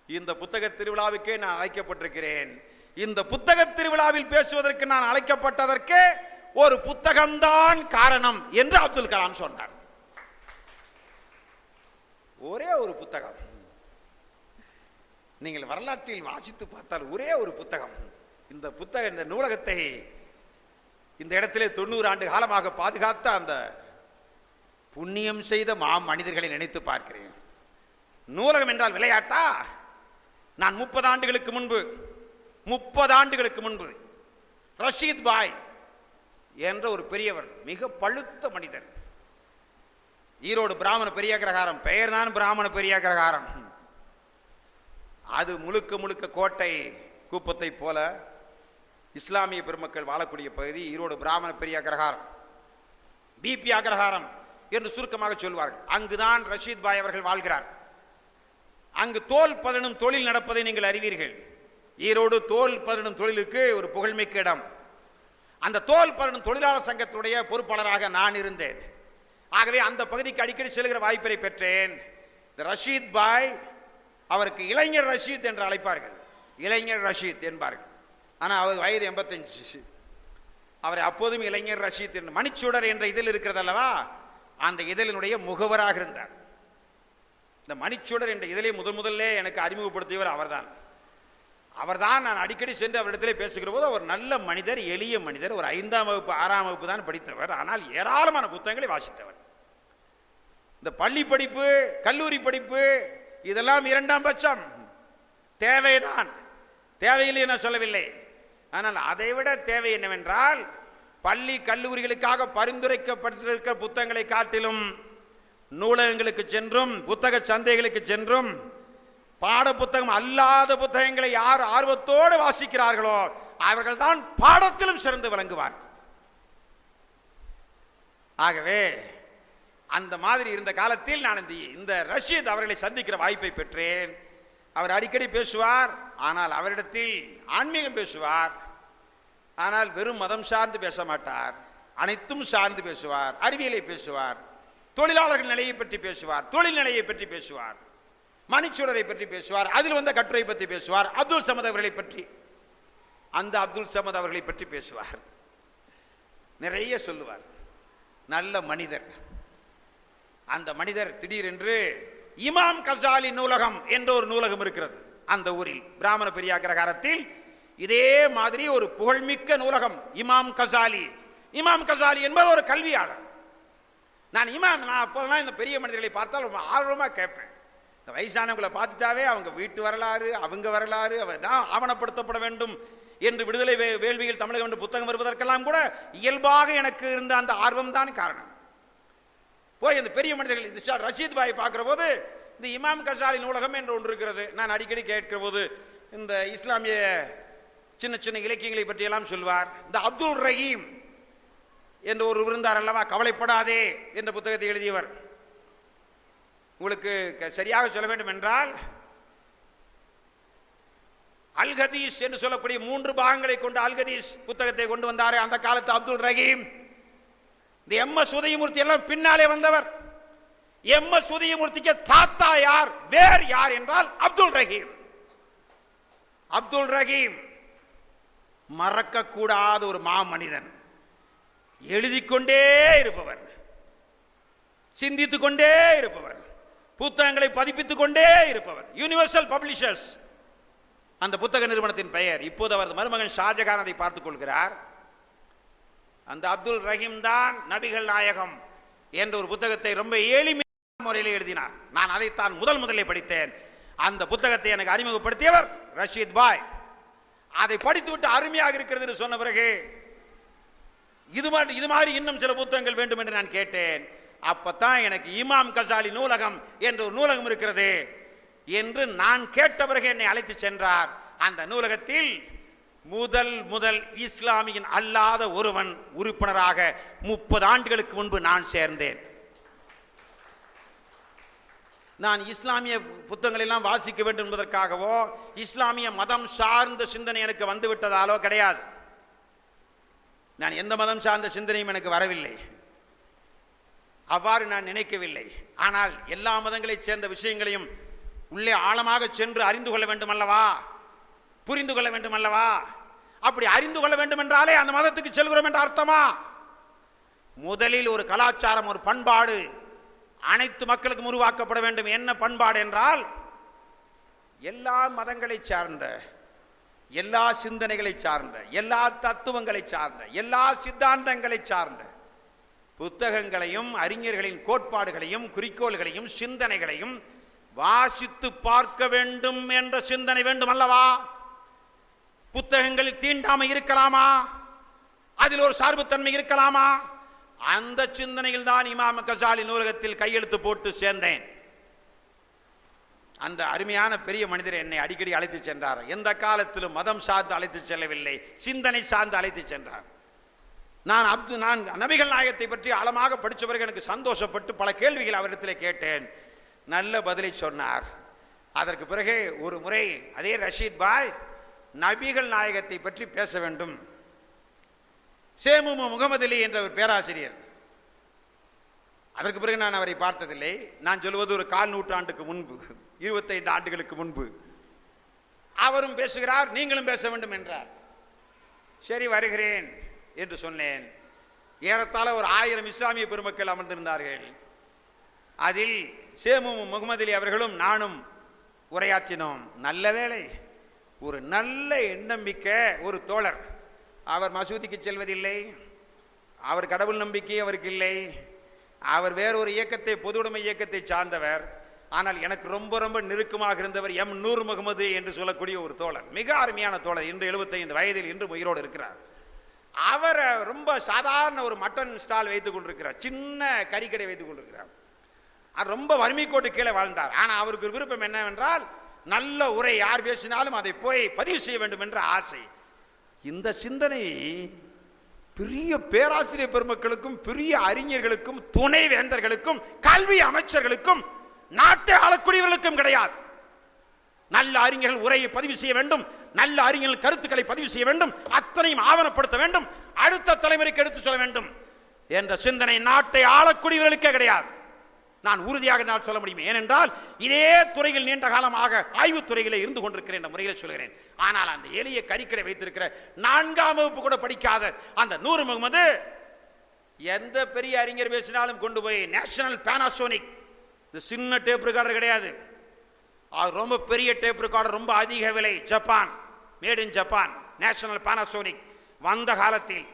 இந்த புத்தக திருவிழாவுக்கே நான் அழைக்கப்பட்டிருக்கிறேன். இந்த புத்தக திருவிழாவில் பேசுவதற்கு நான் அழைக்கப்பட்டதற்கு ஒரு புத்தகம்தான் காரணம் என்று அப்துல் கலாம் சொன்னார். ஒரே ஒரு புத்தகம், நீங்கள் வரலாற்றில் வாசித்து பார்த்தால் ஒரே ஒரு புத்தகம். இந்த புத்தக இந்த நூலகத்தை இந்த இடத்திலே 90 ஆண்டு காலமாக பாதுகாத்த அந்த புண்ணியம் செய்த மனிதர்களை நினைத்து பார்க்கிறேன். நூலகம் என்றால் விளையாட்டா? நான் 30 ஆண்டுகளுக்கு முன்பு ரஷீத் பாய் என்ற ஒரு பெரியவர், மிக பழுத்த மனிதர், ஈரோடு பிராமண பெரிய அக்ரஹாரம், பெயர் தான் பிராமண பெரிய அக்ரஹாரம், அது முழுக்க முழுக்க கோட்டை கூப்பத்தை போல இஸ்லாமிய பெருமக்கள் வாழக்கூடிய பகுதி ஈரோடு பிராமண பெரிய அக்ரஹாரம், பிபி அக்ரஹாரம் என்று சுருக்கமாக சொல்வார்கள். அங்குதான் ரஷீத் பாய் அவர்கள் வாழ்கிறார். அங்கு தோல் பதனும் தொழில் நடப்பதை நீங்கள் அறிவீர்கள். ஈரோடு தோல் பதனும் தொழிலுக்கு ஒரு புகழ்மிக்க இடம். அந்த தோல் பதனும் தொழிலாளர் சங்கத்துடைய பொறுப்பாளராக நான் இருந்தேன். ஆகவே அந்த பகுதிக்கு அடிக்கடி செல்கிற வாய்ப்பை பெற்றேன். ரஷீத் பாய், அவருக்கு இளைஞர் ரஷீத் என்று அழைப்பார்கள், இளைஞர் ரஷீத் என்பார்கள். ஆனால் அவர் வயது 85. அவரை அப்போதும் இளைஞர் ரஷீத் என்று, மணிச்சுடர் என்ற இதழ் இருக்கிறது அல்லவா, அந்த இதழினுடைய முகவராக இருந்தார். இந்த மணிச்சுடர் என்ற இதழை முதல்ல எனக்கு அறிமுகப்படுத்தியவர் அவர்தான். நான் அடிக்கடி சென்று அவரிடத்திலே பேசுகிற போது, அவர் நல்ல மனிதர், எளிய மனிதர், ஒரு 5ஆம் வகுப்பு 6ஆம் வகுப்பு தான் படித்தவர், ஆனால் ஏராளமான புத்தகங்களை வாசித்தவர். இந்த பள்ளி படிப்பு, கல்லூரி படிப்பு இதெல்லாம் 2ஆம் பட்சம், தேவைதான், தேவையில்லை என சொல்லவில்லை. ஆனால் அதைவிட தேவை என்னவென்றால், பள்ளி கல்லூரிகளுக்காக பரிந்துரைக்கப்பட்டிருக்கிற புத்தகங்களை காட்டிலும் நூலகங்களுக்கு சென்றும் புத்தக சந்தைகளுக்கு சென்றும் பாட புத்தகம் அல்லாத புத்தகங்களை யார் ஆர்வத்தோடு வாசிக்கிறார்களோ அவர்கள் தான் பாடத்திலும் சிறந்து விளங்குவார். ஆகவே அந்த மாதிரி இருந்த காலத்தில் நான் இந்த ரஷீத் அவர்களை சந்திக்கிற வாய்ப்பை பெற்றேன். அவர் அடிக்கடி பேசுவார், ஆனால் அவரிடத்தில் ஆன்மீகம் பேசுவார். ஆனால் வெறும் மதம் சார்ந்து பேச மாட்டார், அனைத்தும் சார்ந்து பேசுவார். அறிவியலை பேசுவார், தொழிலாளர்கள் நிலையை பற்றி பேசுவார், தொழில் நிலையை பற்றி பேசுவார், மணிச்சூழலை பற்றி பேசுவார், அதில் வந்த கட்டுரை பற்றி பேசுவார், அப்துல் சமத் அவர்களை பற்றி, அந்த அப்துல் சமத் அவர்களை பற்றி பேசுவார், நிறைய சொல்லுவார். நல்ல மனிதர். அந்த மனிதர் திடீரென்று இமாம் கசாலி நூலகம் என்ற ஒரு நூலகம் இருக்கிறது அந்த ஊரில், பிராமண பெரியாக்கிரகாரத்தில். இதே மாதிரி ஒரு புகழ்மிக்க நூலகம் இமாம் கசாலி. இமாம் கசாலி என்பது ஒரு கல்வியாளர். நான் அப்போதெல்லாம் இந்த பெரிய மனிதர்களை பார்த்தால் ரொம்ப ஆர்வமாக கேட்பேன். இந்த வயசானவங்களை பார்த்துட்டாவே அவங்க வீட்டு வரலாறு, அவங்க வரலாறு ஆவணப்படுத்தப்பட வேண்டும் என்று விடுதலை வேள்வியில் தமிழகம் என்று புத்தகம் வருவதற்கெல்லாம் கூட இயல்பாக எனக்கு இருந்த அந்த ஆர்வம் தான் காரணம். போய் அந்த பெரிய மனிதர்கள், இந்த ரஷீத் பாயை பார்க்கிற போது இந்த இமாம் கசாலி நூலகம் என்று ஒன்று இருக்கிறது. நான் அடிக்கடி கேட்கிற போது இந்த இஸ்லாமிய சின்ன சின்ன இலக்கியங்களை பற்றியெல்லாம் சொல்வார். இந்த அப்துல் ரஹீம் என்று ஒரு இருந்தார் அல்லவா, கவலைப்படாதே என்ற புத்தகத்தை எழுதியவர். உங்களுக்கு சரியாக சொல்ல வேண்டும் என்றால், அல்ஹதீஸ் என்று சொல்லக்கூடிய 3 பாகங்களை கொண்டு அல்ஹதீஸ் புத்தகத்தை கொண்டு வந்தாரே அந்த காலத்து அப்துல் ரஹீம். இந்த எம்.எஸ். உதயமூர்த்தி எல்லாம் பின்னாலே வந்தவர். எம்.எஸ். உதயமூர்த்திக்கு தாத்தா யார், வேர் யார் என்றால் அப்துல் ரஹீம். அப்துல் ரஹீம் மறக்கக்கூடாத ஒரு மாமனிதன், எழுதிக்கொண்டே இருப்பவர், சிந்தித்துக் கொண்டே இருப்பவர், புத்தகங்களை பதிப்பித்துக் கொண்டே இருப்பவர். யூனிவர்சல் பப்ளிஷர்ஸ் அந்த புத்தக நிறுவனத்தின் பெயர். இப்போது அவரது மருமகன் ஷாஜகான் அதை பார்த்துக் கொள்கிறார். அந்த அப்துல் ரஹீம் தான் நபிகள் நாயகம் என்ற ஒரு புத்தகத்தை ரொம்ப எளிமையான முறையில் எழுதினார். நான் அதைத்தான் முதலில் படித்தேன். அந்த புத்தகத்தை எனக்கு அறிமுகப்படுத்தியவர் ரஷீத் பாய். அதை படித்துவிட்டு அருமையாக இருக்கிறது என்று சொன்ன பிறகு இது மாதிரி இன்னும் சில புத்தகங்கள் வேண்டும் என்று நான் கேட்டேன். அப்பத்தான் எனக்கு இமாம் கசாலி நூலகம் என்ற ஒரு நூலகம் இருக்கிறது என்று நான் கேட்ட பிறகு என்னை அழைத்து சென்றார். அந்த நூலகத்தில் முதல் இஸ்லாமியன் அல்லாத ஒருவன் உறுப்பினராக 30 ஆண்டுகளுக்கு முன்பு நான் சேர்ந்தேன். நான் இஸ்லாமிய புத்தகங்கள் எல்லாம் வாசிக்க வேண்டும் என்பதற்காகவோ இஸ்லாமிய மதம் சார்ந்த சிந்தனை எனக்கு வந்துவிட்டதாலோ கிடையாது. நான் எந்த மதம் சார்ந்த சிந்தனையும் எனக்கு வரவில்லை, அவ்வாறு நான் நினைக்கவில்லை. ஆனால் எல்லா மதங்களைச் சேர்ந்த விஷயங்களையும் உள்ளே ஆழமாக சென்று அறிந்து கொள்ள வேண்டும் அல்லவா, புரிந்து கொள்ள வேண்டும் அல்லவா. அப்படி அறிந்து கொள்ள வேண்டும் என்றாலே அந்த மதத்துக்கு செல்கிறோம் என்ற அர்த்தமா? முதலில் ஒரு கலாச்சாரம், ஒரு பண்பாடு அனைத்து மக்களுக்கும் உருவாக்கப்பட வேண்டும். என்ன பண்பாடு என்றால், எல்லா மதங்களை சார்ந்த, எல்லா சிந்தனைகளை சார்ந்த, எல்லா தத்துவங்களை சார்ந்த, எல்லா சித்தாந்தங்களை சார்ந்த புத்தகங்களையும் அறிஞர்களின் கோட்பாடுகளையும் குறிக்கோள்களையும் சிந்தனைகளையும் வாசித்து பார்க்க வேண்டும் என்ற சிந்தனை வேண்டும் அல்லவா. புத்தகங்களில் தீண்டாமை இருக்கலாமா, அதில் ஒரு சார்புத்தன்மை இருக்கலாமா? அந்த சிந்தனையில் தான் இமாம் கசாலி நூலகத்தில் கையெழுத்து போட்டு சேர்ந்தேன். அந்த அருமையான பெரிய மனிதர் என்னை அடிக்கடி அழைத்து சென்றார். எந்த காலத்திலும் மதம் சார்ந்து அழைத்து செல்லவில்லை, சிந்தனை சார்ந்து அழைத்து சென்றார். நான் நபிகள் நாயகத்தை பற்றி ஆழமாக படித்த பிறகு எனக்கு சந்தோஷப்பட்டு பல கேள்விகள் அவரிடத்தில் கேட்டேன். நல்ல பதிலை சொன்னார். அதற்கு பிறகு ஒரு முறை அதே ரஷீத் பாய் நபிகள் நாயகத்தை பற்றி பேச வேண்டும். சேமுமு முகமது அலி என்ற ஒரு பேராசிரியர், அதற்கு பிறகு நான் அவரை பார்த்ததில்லை. நான் சொல்வது ஒரு 4 நூற்றாண்டுக்கு முன்பு, 25 ஆண்டுகளுக்கு முன்பு. அவரும் பேசுகிறார், நீங்களும் பேச வேண்டும் என்றார். சரி வருகிறேன் என்று சொன்னேன். ஏறத்தாழ ஒரு 1000 இஸ்லாமிய பெருமக்கள் அமர்ந்திருந்தார்கள். அதில் சேமுமு முகமது அலி அவர்களும் நானும் உரையாற்றினோம். நல்ல வேளை, ஒரு நல்ல எண்ணம்பிக்க ஒரு தோழர். அவர் மசூதிக்கு செல்வதில்லை, அவர் கடவுள் நம்பிக்கை அவருக்கு இல்லை, அவர் வேறொரு இயக்கத்தை, பொதுவுடைமை இயக்கத்தை சார்ந்தவர். ஆனால் எனக்கு ரொம்ப ரொம்ப நெருக்கமாக இருந்தவர் எம் நூர் முகமது என்று சொல்லக்கூடிய ஒரு தோழர், மிக அருமையான தோழர். இன்று 75 வயதில் இன்று உயிரோடு இருக்கிறார். அவர் ரொம்ப சாதாரண ஒரு மட்டன் ஸ்டால் வைத்துக் கொண்டிருக்கிறார், சின்ன கறிக்கடை வைத்துக் கொண்டிருக்கிறார். ரொம்ப வறுமை கோட்டு கீழே வாழ்ந்தார். ஆனால் அவருக்கு ஒரு விருப்பம் என்னவென்றால், நல்ல உரை யார் பேசினாலும் அதை போய் பதிவு செய்ய வேண்டும் என்ற ஆசை. இந்த சிந்தனை பெரிய பேராசிரியர் பெருமக்களுக்கும், பெரிய அறிஞர்களுக்கும், துணை வேந்தர்களுக்கும், கல்வி அமைச்சர்களுக்கும், நாட்டை ஆளக்கூடியவர்களுக்கும் கிடையாது. நல்ல அறிஞர்கள் உரையை பதிவு செய்ய வேண்டும், நல்ல அறிஞர்கள் கருத்துக்களை பதிவு செய்ய வேண்டும், அத்தனையும் ஆவணப்படுத்த வேண்டும், அடுத்த தலைமுறைக்கு எடுத்து சொல்ல வேண்டும் என்ற சிந்தனை நாட்டை ஆளக்கூடியவர்களுக்கே கிடையாது. நான் உறுதியாக நான் சொல்ல முடியும். ஏனென்றால் இதே துறையில் நீண்ட காலமாக ஆய்வுத் துறையிலே இருந்து கொண்டிருக்கிறேன் என்ற முறையில் சொல்கிறேன். ஆனால் அந்த எளிய கறிக்கடை வைத்திருக்கிற 4ஆம் வகுப்பு கூட படிக்காத அந்த நூர் முகமது எந்த பெரிய அறிஞர் பேசினாலும் கொண்டு போய் நேஷனல் பானாசோனிக், இந்த சின்ன டேப் ரெக்கார்டர் கிடையாது, அது ரொம்ப பெரிய டேப் ரெக்கார்டர், ரொம்ப அதிக விலை, Japan, made in Japan, national Panasonic வந்த காலத்தில்,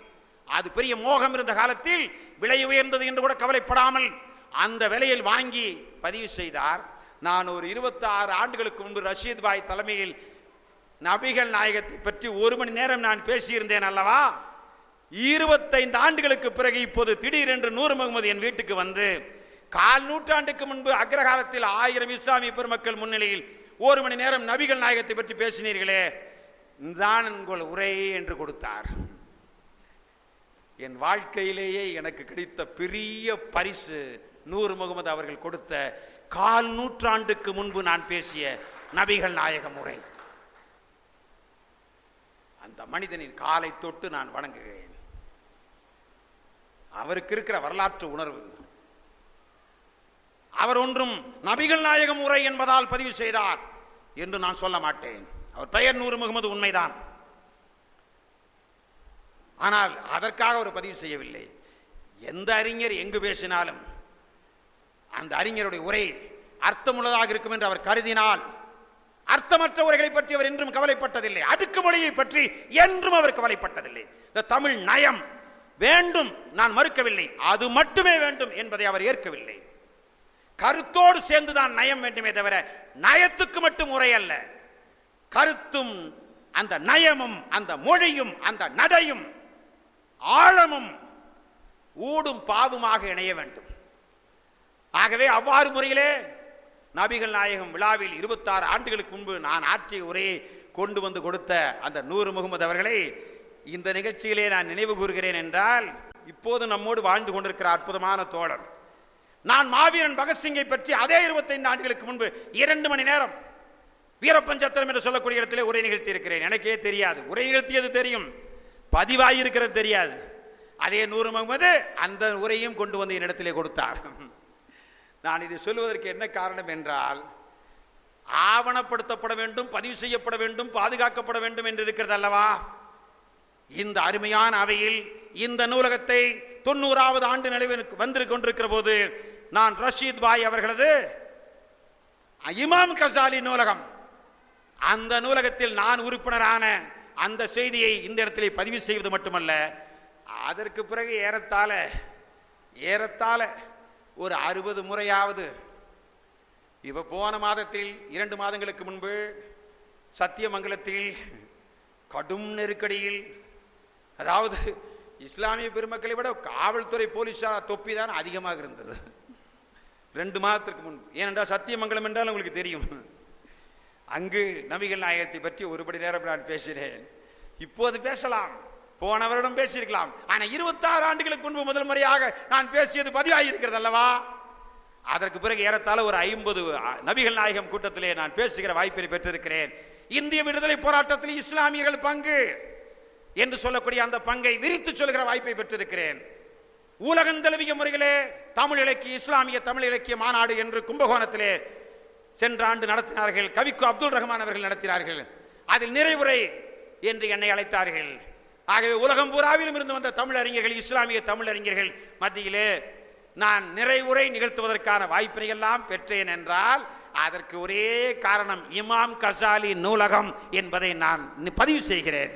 அது பெரிய மோகம் இருந்த காலத்தில் விலை உயர்ந்தது என்று கூட கவலைப்படாமல் அந்த விலையில் வாங்கி பதிவு செய்தார். நான் ஒரு 26 ஆண்டுகளுக்கு முன்பு ரஷீத் பாய் தலைமையில் நபிகள் நாயகத்தை பற்றி 1 மணி நேரம் நான் பேசியிருந்தேன் அல்லவா? 25 ஆண்டுகளுக்கு பிறகு இப்போது திடீரென்று நூர் முகமது என் வீட்டுக்கு வந்து 4 நூற்றாண்டுக்கு முன்பு அக்ரகாரத்தில் 1000 இஸ்லாமிய பெருமக்கள் முன்னிலையில் 1 மணி நேரம் நபிகள் நாயகத்தை பற்றி பேசினீர்களே, தான் உங்கள் உரை என்று கொடுத்தார். என் வாழ்க்கையிலேயே எனக்கு கிடைத்த பெரிய பரிசு நூர் முகமது அவர்கள் கொடுத்த 4 நூற்றாண்டுக்கு முன்பு நான் பேசிய நபிகள் நாயகம் உரை. அந்த மனிதனின் காலை தொட்டு நான் வணங்குகிறேன். அவருக்கு இருக்கிற வரலாற்று உணர்வு, அவர் ஒன்றும் நபிகள் நாயகம் உரை என்பதால் பதிவு செய்தார் என்று நான் சொல்ல மாட்டேன். அவர் பெயர் நூர் முகமது உண்மைதான், ஆனால் அதற்காக அவர் பதிவு செய்யவில்லை. எந்த அறிஞர் எங்கு பேசினாலும் அந்த அறிஞருடைய உரை அர்த்தமுள்ளதாக இருக்கும் என்று அவர் கருதினால், அர்த்தமற்ற உரைகளை பற்றி அவர் என்றும் கவலைப்பட்டதில்லை. அடுக்குமொழியை பற்றி என்றும் அவர் கவலைப்பட்டதில்லை. இந்த தமிழ் நயம் வேண்டும் நான் மறுக்கவில்லை, அது மட்டுமே வேண்டும் என்பதை அவர் ஏற்கவில்லை. கருத்தோடு சேர்ந்துதான் நயம் வேண்டுமே தவிர நயத்துக்கு மட்டும் உரை அல்ல. கருத்தும் அந்த நயமும் அந்த மொழியும் அந்த நடையும் ஆழமும் ஊடும் பாவுமாக இணைய வேண்டும். ஆகவே அவ்வாறு முறையிலே நபிகள் நாயகம் விழாவில் 26 ஆண்டுகளுக்கு முன்பு நான் ஆற்றிய உரையை கொண்டு வந்து கொடுத்த அந்த நூர் முகமது அவர்களை இந்த நிகழ்ச்சியிலே நான் நினைவு கூறுகிறேன். என்றால் இப்போது நம்மோடு வாழ்ந்து கொண்டிருக்கிற அற்புதமான தோழர். நான் மாவீரன் பகத்சிங்கை பற்றி அதே 25 ஆண்டுகளுக்கு முன்பு 2 மணி நேரம் வீரப்பஞ்சத்திரம் என்று சொல்லக்கூடிய இடத்திலே உரை நிகழ்த்தி இருக்கிறேன். எனக்கே தெரியாது, உரை நிகழ்த்தியது தெரியும், பதிவாயிருக்கிறது தெரியாது. அதே நூர் முகமது அந்த உரையும் கொண்டு வந்து என்னிடத்திலே கொடுத்தார். நான் இதை சொல்வதற்கு என்ன காரணம் என்றால், ஆவணப்படுத்தப்பட வேண்டும், பதிவு செய்யப்பட வேண்டும், பாதுகாக்கப்பட வேண்டும் என்று இருக்கிறது அல்லவா? இந்த அருமையான அவையில் இந்த நூலகத்தை 90வது ஆண்டு நினைவு வந்து கொண்டிருக்கிற போது நான் ரஷீத் பாய் அவர்களது இமாம் கசாலி நூலகம், அந்த நூலகத்தில் நான் உறுப்பினரான அந்த செய்தியை இந்த இடத்திலே பதிவு செய்வது மட்டுமல்ல, அதற்கு பிறகு ஏறத்தாழ ஒரு 60 முறையாவது, இப்ப போன மாதத்தில் 2 மாதங்களுக்கு முன்பு சத்தியமங்கலத்தில் கடும் நெருக்கடியில், அதாவது இஸ்லாமிய பெருமக்களை விட காவல்துறை போலீசார் தொப்பி தான் அதிகமாக இருந்தது 2 மாதத்திற்கு முன்பு. ஏனென்றால் சத்தியமங்கலம் என்றால் உங்களுக்கு தெரியும், அங்கு நபிகள் நாயகத்தை பற்றி 1 மணி நேரம் நான் பேசினேன். இப்போது பேசலாம், போன வருடம் பேசியிருக்கலாம். ஆனால் 26 ஆண்டுகளுக்கு முன்பு முதல் முறையாக நான் பேசியது பதிவாகியிருக்கிறது அல்லவா? அதற்கு பிறகு ஏறத்தாழ ஒரு 50 நபிகள் நாயகம் கூட்டத்திலே நான் பேசுகிற வாய்ப்பை பெற்றிருக்கிறேன். இந்திய விடுதலை போராட்டத்தில் இஸ்லாமியர்கள் பங்கு என்று சொல்லக்கூடிய அந்த பங்கை விரித்து சொல்கிற வாய்ப்பை பெற்றிருக்கிறேன். உலகம் தழுவிய முறையிலே தமிழ் இலக்கிய இஸ்லாமிய தமிழ் இலக்கிய மாநாடு என்று கும்பகோணத்திலே சென்ற ஆண்டு நடத்தினார்கள். கவிக்கு அப்துல் ரஹ்மான் அவர்கள் நடத்தினார்கள். அதில் நிறைவுரை என்று என்னை அழைத்தார்கள். ஆகவே உலகம் பூராவிலும் இருந்து வந்த தமிழறிஞர்கள், இஸ்லாமிய தமிழறிஞர்கள் மத்தியிலே நான் நிறைவுரை நிகழ்த்துவதற்கான வாய்ப்பினை எல்லாம் பெற்றேன் என்றால் அதற்கு ஒரே காரணம் இமாம் கசாலி நூலகம் என்பதை நான் பதிவு செய்கிறேன்.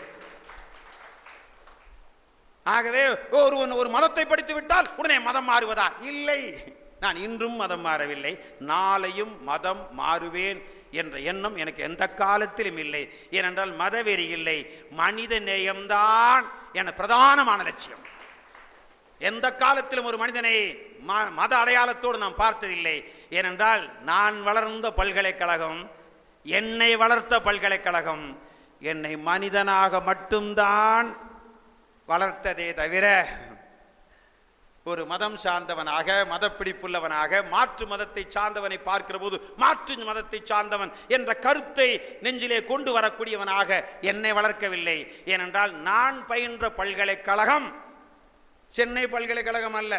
ஆகவே ஒருவன் ஒரு மதத்தை படித்து விட்டால் உடனே மதம் மாறுவதா? இல்லை, நான் இன்றும் மதம் மாறவில்லை, நாளையும் மதம் மாறுவேன் என்ற எண்ணம் எனக்கு எந்த காலத்திலும் இல்லை. ஏனென்றால் மதவெறி இல்லை, மனித நேயம்தான் என பிரதானமான லட்சியம். எந்த காலத்திலும் ஒரு மனிதனை மத அடையாளத்தோடு நாம் பார்த்ததில்லை. ஏனென்றால் நான் வளர்ந்த பல்கலைக்கழகம், என்னை வளர்த்த பல்கலைக்கழகம் என்னை மனிதனாக மட்டும்தான் வளர்த்ததே தவிர ஒரு மதம் சார்ந்தவனாக, மதப்பிடிப்புள்ளவனாக, மாற்று மதத்தை சார்ந்தவனை பார்க்கிற போது மாற்று மதத்தை சார்ந்தவன் என்ற கருத்தை நெஞ்சிலே கொண்டு வரக்கூடியவனாக என்னை வளர்க்கவில்லை. ஏனென்றால் நான் பயின்ற பல்கலைக்கழகம் சென்னை பல்கலைக்கழகம் அல்ல,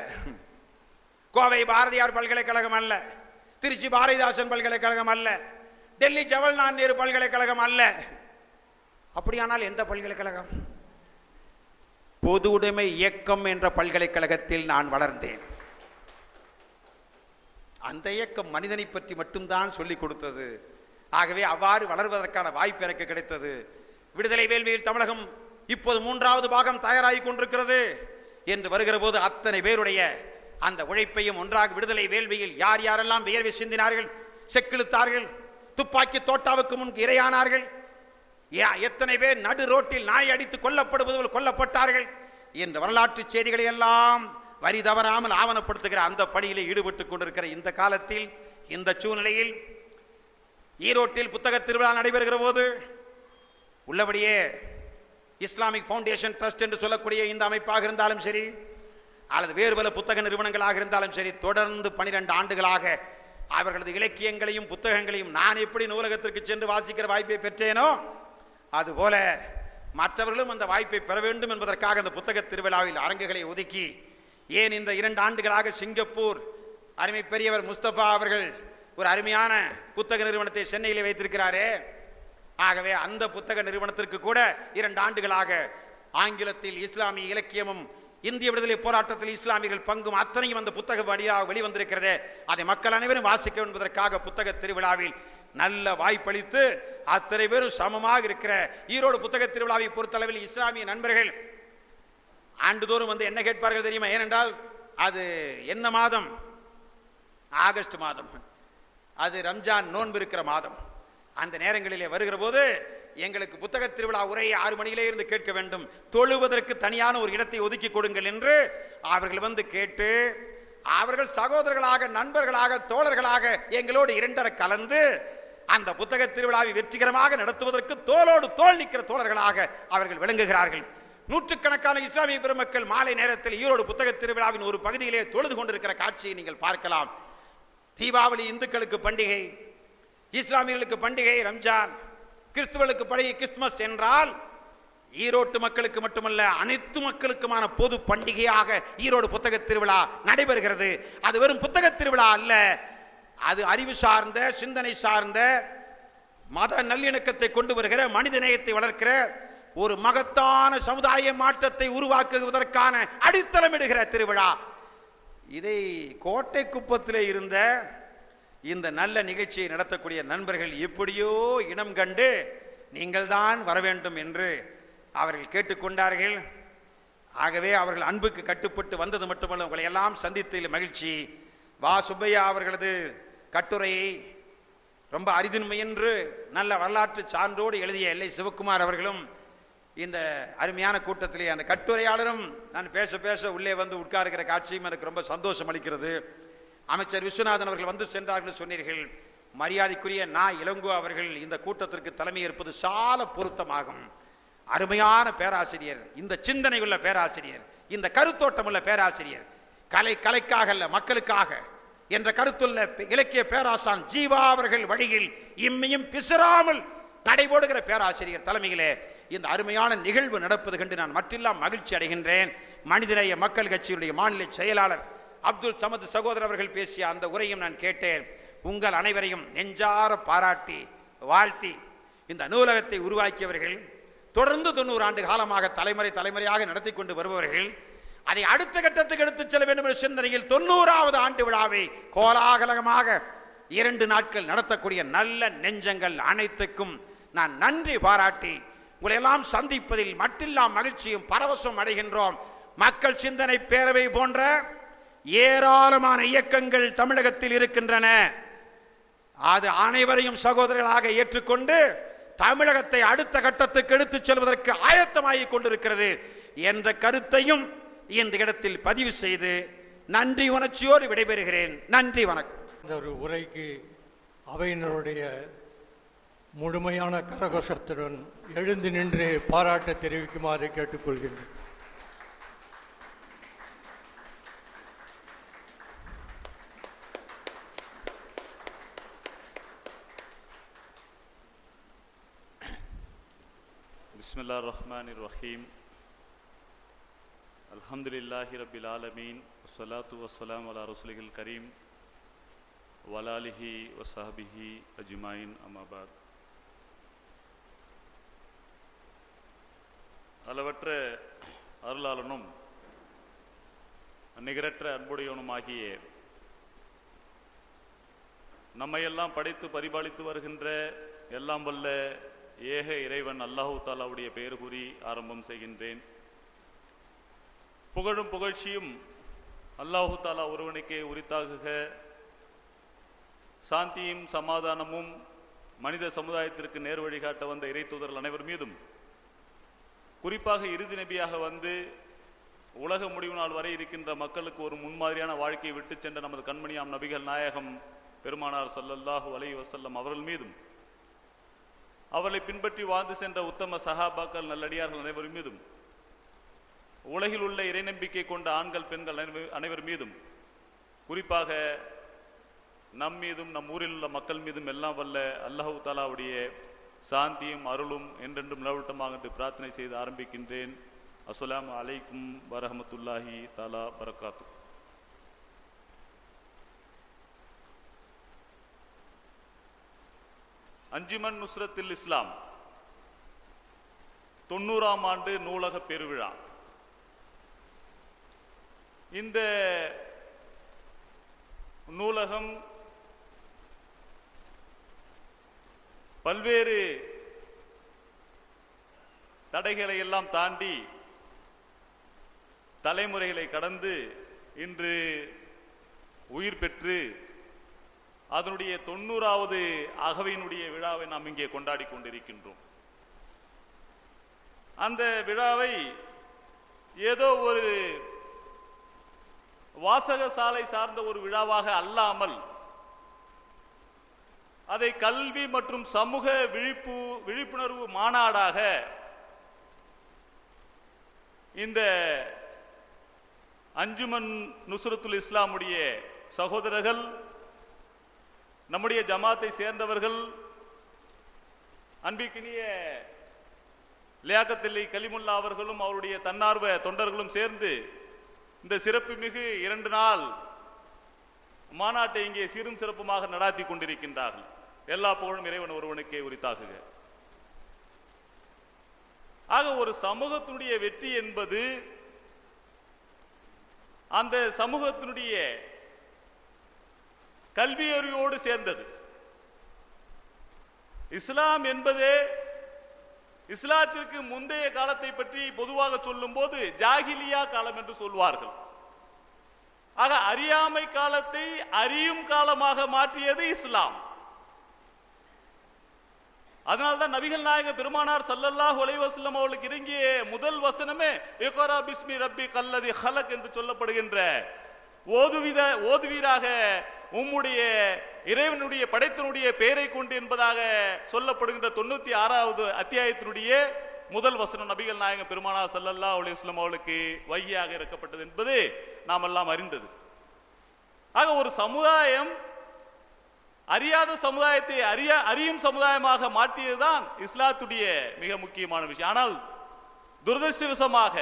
கோவை பாரதியார் பல்கலைக்கழகம் அல்ல, திருச்சி பாரதிதாசன் பல்கலைக்கழகம் அல்ல, டெல்லி ஜவஹர்லால் நேரு பல்கலைக்கழகம் அல்ல. அப்படியானால் எந்த பல்கலைக்கழகம்? பொது உடைமை இயக்கம் என்ற பல்கலைக்கழகத்தில் நான் வளர்ந்தேன். அந்த இயக்கம் மனிதனை பற்றி மட்டும்தான் சொல்லிக் கொடுத்தது. ஆகவே அவ்வாறு வளர்வதற்கான வாய்ப்பு எனக்கு கிடைத்தது. விடுதலை வேள்வியில் தமிழகம் இப்போது 3வது பாகம் தயாராகி கொண்டிருக்கிறது என்று வருகிற போது அத்தனை பேருடைய அந்த உழைப்பையும் ஒன்றாக விடுதலை வேள்வியில் யார் யாரெல்லாம் வியர்வை சிந்தினார்கள், செக்கிழுத்தார்கள், துப்பாக்கி தோட்டாவுக்கு முன் இரையானார்கள், எத்தனை பேர் நடு ரோட்டில் நாய் அடித்து கொல்லப்படுவதில் கொல்லப்பட்டார்கள் என்ற வரலாற்று செய்திகளை எல்லாம் வரி தவறாமல் ஆவணப்படுத்துகிற அந்த பணியிலே ஈடுபட்டுக் கொண்டிருக்கிற இந்த காலத்தில், இந்த சூழ்நிலையில் ஈரோட்டில் புத்தக திருவிழா நடைபெறுகிற போது உள்ளபடியே இஸ்லாமிக் ஃபவுண்டேஷன் ட்ரஸ்ட் என்று சொல்லக்கூடிய இந்த அமைப்பாக இருந்தாலும் சரி, அல்லது வேறு பல புத்தக நிறுவனங்களாக இருந்தாலும் சரி, தொடர்ந்து 12 ஆண்டுகளாக அவர்களது இலக்கியங்களையும் புத்தகங்களையும் நான் எப்படி நூலகத்திற்கு சென்று வாசிக்கிற வாய்ப்பை பெற்றேனோ அதுபோல மற்றவர்களும் அந்த வாய்ப்பை பெற வேண்டும் என்பதற்காக அந்த புத்தக திருவிழாவில் அரங்குகளை ஒதுக்கி, ஏன் இந்த 2 ஆண்டுகளாக சிங்கப்பூர் அருமை பெரியவர் முஸ்தபா அவர்கள் ஒரு அருமையான புத்தக நிறுவனத்தை சென்னையில் வைத்திருக்கிறாரே, ஆகவே அந்த புத்தக நிறுவனத்திற்கு கூட 2 ஆண்டுகளாக ஆங்கிலத்தில் இஸ்லாமிய இலக்கியமும் இந்திய விடுதலை போராட்டத்தில் இஸ்லாமியர்கள் பங்கும் அத்தனையும் அந்த புத்தக வழியாக வெளிவந்திருக்கிறதே, அதை மக்கள் அனைவரும் வாசிக்க என்பதற்காக புத்தக திருவிழாவில் நல்ல வாய்ப்பளித்து அத்தனை பேரும் சமமாக இருக்கிற ஈரோடு புத்தக திருவிழாவை பொறுத்தளவில் இஸ்லாமிய நண்பர்கள் ஆண்டுதோறும் வந்து என்ன கேட்பார்கள் தெரியுமா? ஏனென்றால் அது என்ன மாதம்? ஆகஸ்ட் மாதம், அது ரம்ஜான் நோன்பு இருக்கிற மாதம். அந்த நேரங்களிலே வருகிற போது எங்களுக்கு புத்தக திருவிழா உரையை 6 மணியிலே இருந்து கேட்க வேண்டும், தொழுவதற்கு தனியான ஒரு இடத்தை ஒதுக்கி கொடுங்கள் என்று அவர்கள் வந்து கேட்டு, அவர்கள் சகோதரர்களாக, நண்பர்களாக, தோழர்களாக எங்களோடு 2 கலந்து அந்த புத்தக திருவிழாவை வெற்றிகரமாக நடத்துவதற்கு தோளோடு தோள் நிற்கிற தோழர்களாக அவர்கள் விளங்குகிறார்கள். நூற்றுக்கணக்கான இஸ்லாமிய பெருமக்கள் மாலை நேரத்தில் ஈரோடு புத்தக திருவிழாவின் ஒரு பகுதியிலே தொழுது கொண்டிருக்கிற காட்சியை நீங்கள் பார்க்கலாம். தீபாவளி இந்துக்களுக்கு பண்டிகை, இஸ்லாமியர்களுக்கு பண்டிகை ரம்ஜான், கிறிஸ்துவர்களுக்கு பண்டிகை கிறிஸ்துமஸ் என்றால் ஈரோட்டு மக்களுக்கு மட்டுமல்ல அனைத்து மக்களுக்குமான பொது பண்டிகையாக ஈரோடு புத்தக திருவிழா நடைபெறுகிறது. அது வெறும் புத்தக திருவிழா அல்ல, அது அறிவு சார்ந்த, சிந்தனை சார்ந்த, மத நல்லிணக்கத்தை கொண்டு வருகிற, மனித நேயத்தை வளர்க்கிற, ஒரு மகத்தான சமுதாய மாற்றத்தை உருவாக்குவதற்கான அடித்தளமிடுகிற திருவிழா. இதை கோட்டை குப்பத்திலே இருந்த இந்த நல்ல நிகழ்ச்சியை நடத்தக்கூடிய நண்பர்கள் எப்படியோ இனம் கண்டு நீங்கள் தான் வர வேண்டும் என்று அவர்கள் கேட்டுக்கொண்டார்கள். ஆகவே அவர்கள் அன்புக்கு கட்டுப்பட்டு வந்தது மட்டுமல்ல, உங்களை எல்லாம் சந்தித்ததில் மகிழ்ச்சி. வா சுப்பையா அவர்களது கட்டுரையை ரொம்ப அரிதின்மை என்று நல்ல வரலாற்று சான்றோடு எழுதிய எல்லை சிவக்குமார் அவர்களும் இந்த அருமையான கூட்டத்திலே அந்த கட்டுரையாளரும் நான் பேச பேச உள்ளே வந்து உட்காருகிற காட்சியும் எனக்கு ரொம்ப சந்தோஷம் அளிக்கிறது. அமைச்சர் விஸ்வநாதன் அவர்கள் வந்து சென்றார்கள் சொன்னீர்கள். மரியாதைக்குரிய இளங்கோ அவர்கள் இந்த கூட்டத்திற்கு தலைமை ஏற்பது சால பொருத்தமாகும். அருமையான பேராசிரியர், இந்த சிந்தனை உள்ள பேராசிரியர், இந்த கருத்தோட்டம் உள்ள பேராசிரியர், கலைக்காக அல்ல மக்களுக்காக என்ற கருத்துள்ள இலக்கிய பேராசான் ஜீவா அவர்கள் வழியில் இம்மையும் பிசுறாமல் நடைபோடுகிற பேராசிரியர் தலைமையிலே இந்த அருமையான நிகழ்வு நடப்பது கண்டு நான் மற்றெல்லாம் மகிழ்ச்சி அடைகின்றேன். மனிதநேய மக்கள் கட்சியுடைய மாநில செயலாளர் அப்துல் சமத் சகோதரர் அவர்கள் பேசிய அந்த உரையும் நான் கேட்டேன். உங்கள் அனைவரையும் நெஞ்சார பாராட்டி வாழ்த்தி இந்த நூலகத்தை உருவாக்கியவர்கள், தொடர்ந்து 90 ஆண்டு காலமாக தலைமுறையாக நடத்தி கொண்டு வருபவர்கள், அதை அடுத்த கட்டத்துக்கு எடுத்துச் செல்ல வேண்டும் என்ற சிந்தனையில் 90வது ஆண்டு விழாவை கோலாகலமாக 2 நாட்கள் நடத்தக்கூடிய நல்ல நெஞ்சங்கள் அனைத்துக்கும் நான் நன்றி பாராட்டி உங்களை எல்லாம் சந்திப்பதில் மட்டில்லாம் மகிழ்ச்சியும் பரவசம் அடைகின்றோம். மக்கள் சிந்தனை பேரவை போன்ற ஏராளமான இயக்கங்கள் தமிழகத்தில் இருக்கின்றன. அது அனைவரையும் சகோதரர்களாக ஏற்றுக்கொண்டு தமிழகத்தை அடுத்த கட்டத்துக்கு எடுத்துச் செல்வதற்கு ஆயத்தமாகிக் கொண்டிருக்கிறது என்ற கருத்தையும் இந்த இடத்தில் பதிவு செய்து நன்றி உணர்ச்சியோடு விடைபெறுகிறேன். நன்றி, வணக்கம். இந்த ஒரு உரைக்கு அவையினருடைய முழுமையான கரகோஷத்துடன் எழுந்து நின்று பாராட்ட தெரிவிக்குமாறு கேட்டுக்கொள்கின்றேன். பிஸ்மில்லாஹிர் ரஹ்மானிர் ரஹீம். அல்ஹம்துலில்லாஹி ரப்பில் ஆலமீன். வஸ்ஸலாத்து வஸ்ஸலாமு அலா ரசூலில் கரீம் வலாலிஹி வஸஹபிஹி அஜ்மாயின். அம்மா பாத். அளவற்ற அருளாளனும் நிகரற்ற அன்புடையவனுமாகிய நம்மையெல்லாம் படைத்து பரிபாலித்து வருகின்ற எல்லாம் வல்ல ஏக இறைவன் அல்லாஹு தாலாவுடைய பெயர் கூறி ஆரம்பம் செய்கின்றேன். புகழும் புகழ்ச்சியும் அல்லாஹு தாலா ஒருவனுக்கே உரித்தாகுக. சாந்தியும் சமாதானமும் மனித சமுதாயத்திற்கு நேர் வழிகாட்ட வந்த இறை தூதர்கள் அனைவர் மீதும், குறிப்பாக இறுதி நபியாக வந்து உலக முடிவு நாள் வரை இருக்கின்ற மக்களுக்கு ஒரு முன்மாதிரியான வாழ்க்கையை விட்டு சென்ற நமது கண்மணியாம் நபிகள் நாயகம் பெருமானார் ஸல்லல்லாஹு அலைஹி வஸல்லம் அவர்கள் மீதும், அவர்களை பின்பற்றி வாழ்ந்து சென்ற உத்தம சஹாபாக்கள் நல்லடியார்கள் அனைவர் மீதும், உலகில் உள்ள இறை நம்பிக்கை கொண்ட ஆண்கள் பெண்கள் அனைவர் மீதும், குறிப்பாக நம் மீதும் நம் ஊரில் உள்ள மக்கள் மீதும் எல்லாம் வல்ல அல்லாஹு தாலாவுடைய சாந்தியும் அருளும் என்றென்றும் நிலவட்டமாக என்று பிரார்த்தனை செய்து ஆரம்பிக்கின்றேன். அஸ்ஸலாமு அலைக்கும் வரஹ்மத்துல்லாஹி தஆலா பரக்காத்து. அஞ்சுமன் நுஸ்ரத்தில் இஸ்லாம் 90ஆம் ஆண்டு நூலக பெருவிழா. இந்த நூலகம் பல்வேறு தடைகளை எல்லாம் தாண்டி தலைமுறைகளை கடந்து இன்று உயிர் பெற்று அதனுடைய 90வது அகவையினுடைய விழாவை நாம் இங்கே கொண்டாடி கொண்டிருக்கின்றோம். அந்த விழாவை ஏதோ ஒரு வாசக சாலை சார்ந்த ஒரு விழாவாக அல்லாமல் அதை கல்வி மற்றும் சமூக விழிப்புணர்வு மாநாடாக இந்த அஞ்சுமன் நுஸ்ரத்துல் இஸ்லாமுடைய சகோதரர்கள், நம்முடைய ஜமாத்தை சேர்ந்தவர்கள், அன்பிக்கினிய லியாக்கத் அலி கலிமுல்லா அவர்களும் அவருடைய தன்னார்வ தொண்டர்களும் சேர்ந்து இந்த சிறப்பு மிகு 2 நாள் மாநாட்டை இங்கே சீரும் சிறப்புமாக நடாத்தி கொண்டிருக்கின்றார்கள். எல்லா புகழும் இறைவன் ஒருவனுக்கே உரித்தாகுக. ஆக ஒரு சமூகத்தினுடைய வெற்றி என்பது அந்த சமூகத்தினுடைய கல்வியறிவோடு சேர்ந்தது. இஸ்லாம் என்பதே இஸ்லாத்திற்கு முந்தைய காலத்தை பற்றி பொதுவாக சொல்லும் போது ஜாகிலியா காலம் என்று சொல்வார்கள். ஆக அறியாமை காலத்தை அறியும் காலமாக மாற்றியது இஸ்லாம். அதனால்தான் நபிகள் நாயகம் பெருமானார் ஸல்லல்லாஹு அலைஹி வஸல்லம் அவர்களுக்கு இறங்கிய முதல் வசனமே இக்ரா பிஸ்மி ரப்பி கல்லதி ஹலக் என்று சொல்லப்படுகின்ற ஓதுவீராக உம்முடைய இறைவனுடைய படைத்தனுடைய பெயரை கொண்டு என்பதாக சொல்லப்படுகின்ற 96வது அத்தியாயத்தினுடைய முதல் வசனம் நபிகள் நாயகம் பெருமானார் ஸல்லல்லாஹு அலைஹி வஸல்லம் அவர்களுக்கு வஹியாக இறக்கப்பட்டது என்பது நாம் எல்லாம் அறிந்தது. ஆக ஒரு சமுதாயம் அறியாத சமுதாயத்தை அறியும் சமுதாயமாக மாற்றியதுதான் இஸ்லாத்துடைய மிக முக்கியமான விஷயம். ஆனால் துரதிர்ஷ்டவசமாக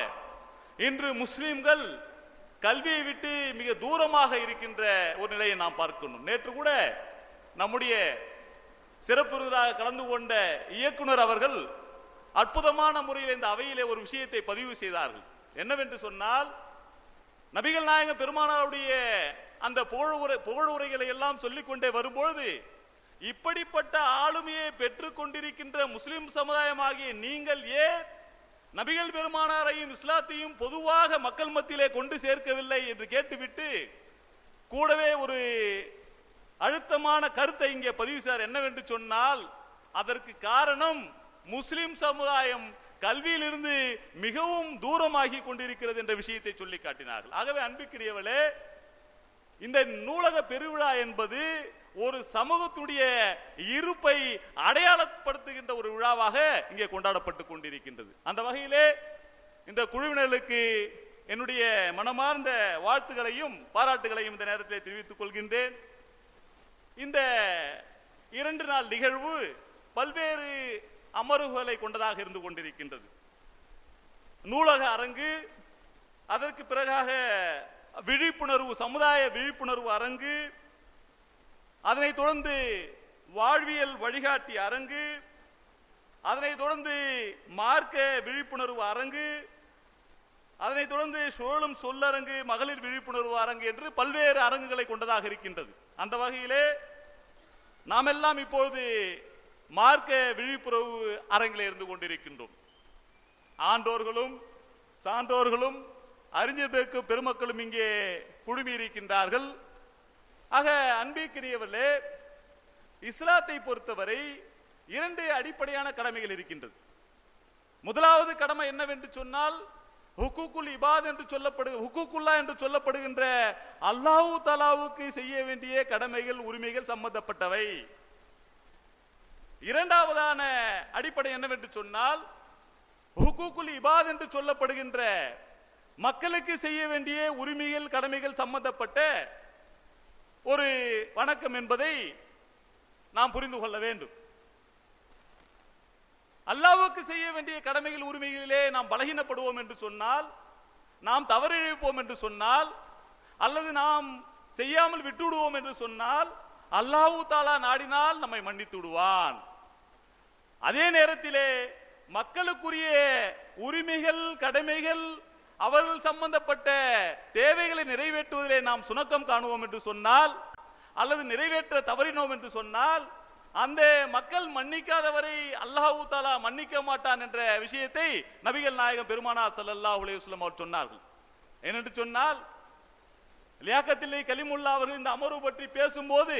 இன்று முஸ்லிம்கள் கல்வியை விட்டு மிக தூரமாக இருக்கின்ற ஒரு நிலையை நாம் பார்க்கணும். நேற்று கூட நம்முடைய சிறப்பு விருதாக கலந்து கொண்ட இயக்குனர் அவர்கள் அற்புதமான முறையில் இந்த அவையிலே ஒரு விஷயத்தை பதிவு செய்தார்கள். என்னவென்று சொன்னால், நபிகள் நாயகம் பெருமானாருடைய அந்த புகழுரைகளை எல்லாம் சொல்லிக்கொண்டே வரும்பொழுது, இப்படிப்பட்ட ஆளுமையை பெற்றுக் கொண்டிருக்கின்ற முஸ்லிம் சமுதாயமாகிய நீங்கள் ஏன் நபிகள் பெருமானாரையும் இஸ்லாத்தையும் பொதுவாக மக்கள் மத்தியிலே கொண்டு சேர்க்கவில்லை என்று கேட்டுவிட்டு கூடவே ஒரு அழுத்தமான கருத்தை இங்கே பதிவு செய்தார். என்னவென்று சொன்னால், அதற்கு காரணம் முஸ்லிம் சமுதாயம் கல்வியிலிருந்து மிகவும் தூரமாகி கொண்டிருக்கிறது என்ற விஷயத்தை சொல்லி காட்டினார்கள். ஆகவே அன்பிற்குரியவர்களே, இந்த நூலக பெருவிழா என்பது ஒரு சமூகத்துடைய இருப்பை அடையாளப்படுத்துகின்ற ஒரு விழாவாக இங்கே கொண்டாடப்பட்டுக் கொண்டிருக்கின்றது. அந்த வகையிலே இந்த குழுவினர்களுக்கு என்னுடைய மனமார்ந்த வாழ்த்துக்களையும் பாராட்டுகளையும் இந்த நேரத்தில் தெரிவித்துக் கொள்கின்றேன். இந்த 2 நாள் நிகழ்வு பல்வேறு அமர்வுகளை கொண்டதாக இருந்து கொண்டிருக்கின்றது. நூலக அரங்கு, அதற்கு பிறகாக விழிப்புணர்வு, சமுதாய விழிப்புணர்வு அரங்கு, அதனைத் தொடர்ந்து வாழ்வியல் வழிகாட்டி அரங்கு, அதனைத் தொடர்ந்து மார்க்க விழிப்புணர்வு அரங்கு, அதனைத் தொடர்ந்து சுழலும் சொல்லரங்கு, மகளிர் விழிப்புணர்வு அரங்கு என்று பல்வேறு அரங்குகளை கொண்டதாக இருக்கின்றது. அந்த வகையிலே நாம் எல்லாம் இப்பொழுது மார்க்க விழிப்புணர்வு அரங்கில் இருந்து கொண்டிருக்கின்றோம். ஆண்டோர்களும் சான்றோர்களும் அறிஞர் பெருமக்களும் இங்கே குழுமி இருக்கின்றார்கள். ஆக அன்பிற்குரியவர்களே, இஸ்லாத்தை பொறுத்தவரை 2 அடிப்படையான கடமைகள் இருக்கின்றது. முதலாவது கடமை என்னவென்று சொன்னால், ஹுக்கூக்குல் இபாத் என்று ஹுக்கூக்குல்லா என்று சொல்லப்படுகின்ற அல்லாஹ் தஆலாவுக்கு செய்ய வேண்டிய கடமைகள், உரிமைகள் சம்பந்தப்பட்டவை. இரண்டாவதான அடிப்படை என்னவென்று சொன்னால், ஹுக்கூக்குல் இபாத் என்று சொல்லப்படுகின்ற மக்களுக்கு செய்ய வேண்டிய உரிமைகள், கடமைகள் சம்பந்தப்பட்ட ஒரு வணக்கம் என்பதை நாம் புரிந்து கொள்ள வேண்டும். அல்லாஹ்வுக்கு செய்ய வேண்டிய கடமைகள், உரிமைகளிலே நாம் பலகீனப்படுவோம் என்று சொன்னால், நாம் தவறிழைப்போம் என்று சொன்னால், அல்லது நாம் செய்யாமல் விட்டுவிடுவோம் என்று சொன்னால், அல்லாஹ் தஆலா நாடினால் நம்மை மன்னித்து விடுவான். அதே நேரத்திலே மக்களுக்குரிய உரிமைகள், கடமைகள், அவர்கள் சம்பந்தப்பட்ட தேவைகளை நிறைவேற்றுவதிலே நாம் சுணக்கம் காணுவோம் என்று சொன்னால், அல்லது நிறைவேற்ற தவறினோம் என்று சொன்னால், அந்த மக்கள் மன்னிக்காதவரை அல்லாஹ் தஆலா மன்னிக்க மாட்டான் என்ற விஷயத்தை நபிகள் நாயகம் பெருமானார் ஸல்லல்லாஹு அலைஹி வஸல்லம் அவர் சொன்னார்கள். ஏனென்று சொன்னால், லியாக்கத்திலே கலிமுல்லா அவர்கள் இந்த அமர்வு பற்றி பேசும்போது,